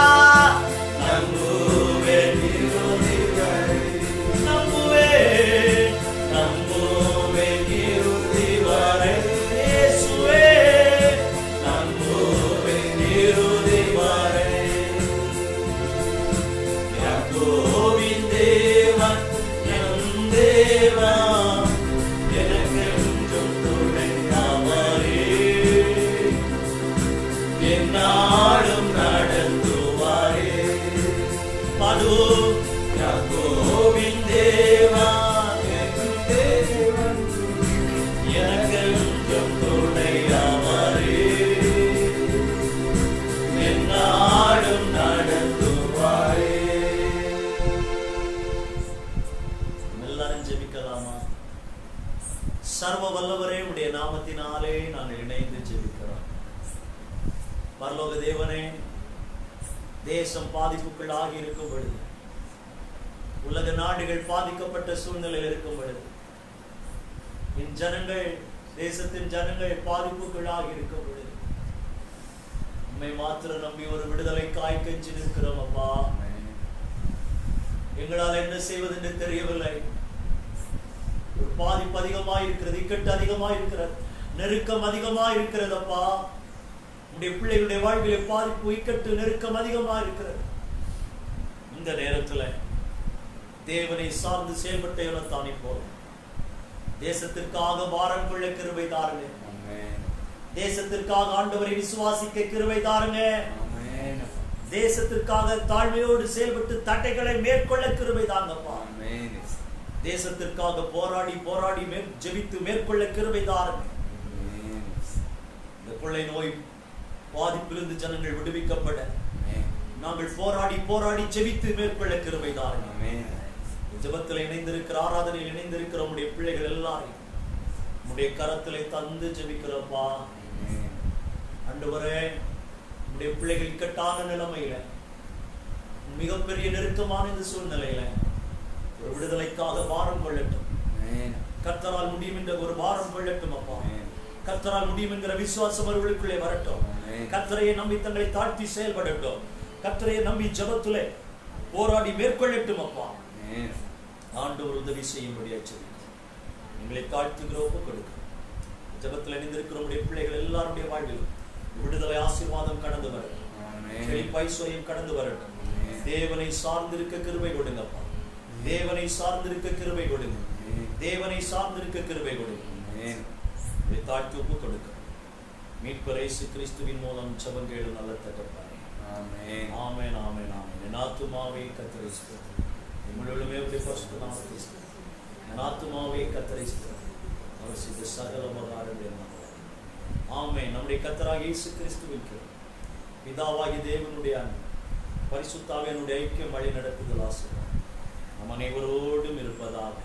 நம்புவே இறுதி வரை, நம்புவே, நம்புவே இறுதி வரை. இயேசுவே, நம்புவே இறுதி வரை. யாக்கோபின் தேவன் என் தேவா, எனக்கு என்றும் துணை அவரே. என்னாலும் நடத்துவாரே. பாடுவோம். யாக்கோபின் தேவா என் தேவன், எனக்கு என்றும் துணை அவரே. என்னாலும் நடத்துவாரே. எல்லாரும் ஜெபிக்கலாமா? சர்வ வல்லவரே, உடைய நாமத்தினாலே நாங்கள் இணைந்து ஜெபிக்கிறோம். பரலோக தேவனே, தேசம் பாதிப்புக்குள் ஆகி இருக்கும் பொழுது, உலக நாடுகள் பாதிக்கப்பட்ட சூழ்நிலையில் இருக்கும் பொழுது, என் ஜனங்கள், தேசத்தின் ஜனங்கள் பாதிப்புக்குள்ளாகி இருக்கும் பொழுது, உம்மை மாத்திரம் நம்பி ஒரு விடுதலை காய் கெஞ்சி நிற்கிறோம் அப்பா. எங்களால் என்ன செய்வது என்று தெரியவில்லை. ஒரு பாதிப்பு அதிகமாக இருக்கிறது, இக்கட்டு அதிகமாக இருக்கிறது, நெருக்கம் அதிகமாக இருக்கிறது அப்பா. உடைய பிள்ளைகளுடைய வாழ்விலே பாதிப்பு, இக்கட்டு, நெருக்கம் அதிகமாக இருக்கிறது. இந்த நேரத்தில் தேவனை சார்ந்து செயல்பட்ட யோனத்தானை போல தேசத்திற்காக பாரம் கொள்ள கிருபை தாருங்க. தேசத்திற்காக ஆண்டவரை விசுவாசிக்க கிருபை தாருங்க. தேசத்திற்காக தாழ்மையோடு செயல்பட்டு தட்டைகளை மேற்கொள்ள கிருபை தாங்கப்பா. தேசத்திற்காக போராடி போராடி ஜெபித்து மேற்கொள்ள கிருபை தாருங்க. இந்த கொள்ளை நோய் பாதிப்பிலிருந்து ஜனங்கள் விடுவிக்கப்பட நாங்கள் போராடி போராடி ஜெபித்து மேற்கொள்ள கிருபை தாருங்க. ஜெபத்தில் இணைந்திருக்கிற, ஆராதனையில் இணைந்திருக்கிற உடைய பிள்ளைகள் எல்லாரையும் உடைய கரத்திலே தந்து ஜெபிக்கிறப்பா. ஆண்டவரே, உடைய பிள்ளைகள் இக்கட்டான நிலைமையில, மிகப்பெரிய நெருக்கமான இந்த சூழ்நிலையில ஒரு விடுதலைக்காக பாரம் கொள்ளட்டும். கர்த்தரால் முடியும் என்ற ஒரு பாரம் கொள்ளட்டும் அப்பா. கர்த்தரால் முடியும் என்கிற விசுவாசம் அவர்களுக்குள்ளே வரட்டும். கர்த்தரையை நம்பி தங்களை தாழ்த்தி செயல்படட்டும். கர்த்தரையை நம்பி ஜெபத்திலே போராடி மேற்கொள்ளட்டும் அப்பா. ஆண்டவர் உதவி செய்யும்படி எச்சரிக்கிறோம். எங்களை தாழ்த்துகிறோம், கொடுக்கிறோம். ஜபத்தில் இணைந்திருக்கிற நம்முடைய பிள்ளைகள் எல்லாருடைய வாழ்விலும் விடுதலை ஆசீர்வாதம் கடந்து வரட்டும். ஐஸ்வர்யம் கடந்து வரட்டும். தேவனை சார்ந்திருக்க கிருபை கொடுங்கப்பா. தேவனை சார்ந்திருக்க கிருபை கொடுங்க. தேவனை சார்ந்திருக்க கிருபை கொடுங்க. தாழ்த்தி ஒப்பு கொடுக்கிறோம். மீட்பர் இயேசு கிறிஸ்துவின் மூலம் ஜெபம் கேளு நல்ல தகப்பனே. ஆமென் ஆமென் ஆமென் ஆமென். என் ஆத்துமாவே கர்த்தரை ஸ்தோத்திரி. உம்முடைய பரிசுத்த நாமத்தை ஸ்தோத்திரி. என் ஆத்துமாவே கர்த்தரை ஸ்தோத்திரி. அவர் செய்த சகல உபகாரங்களை ஆமென். நம்முடைய கர்த்தராகிய இயேசு கிறிஸ்துவின் கிருபை, பிதாவாகிய தேவனுடைய அன்பு, பரிசுத்த ஆவியானவருடைய ஐக்கியம், வழி நடத்துதல், ஆசீர்வாதம் நம் அனைவரோடும் இருப்பதாக.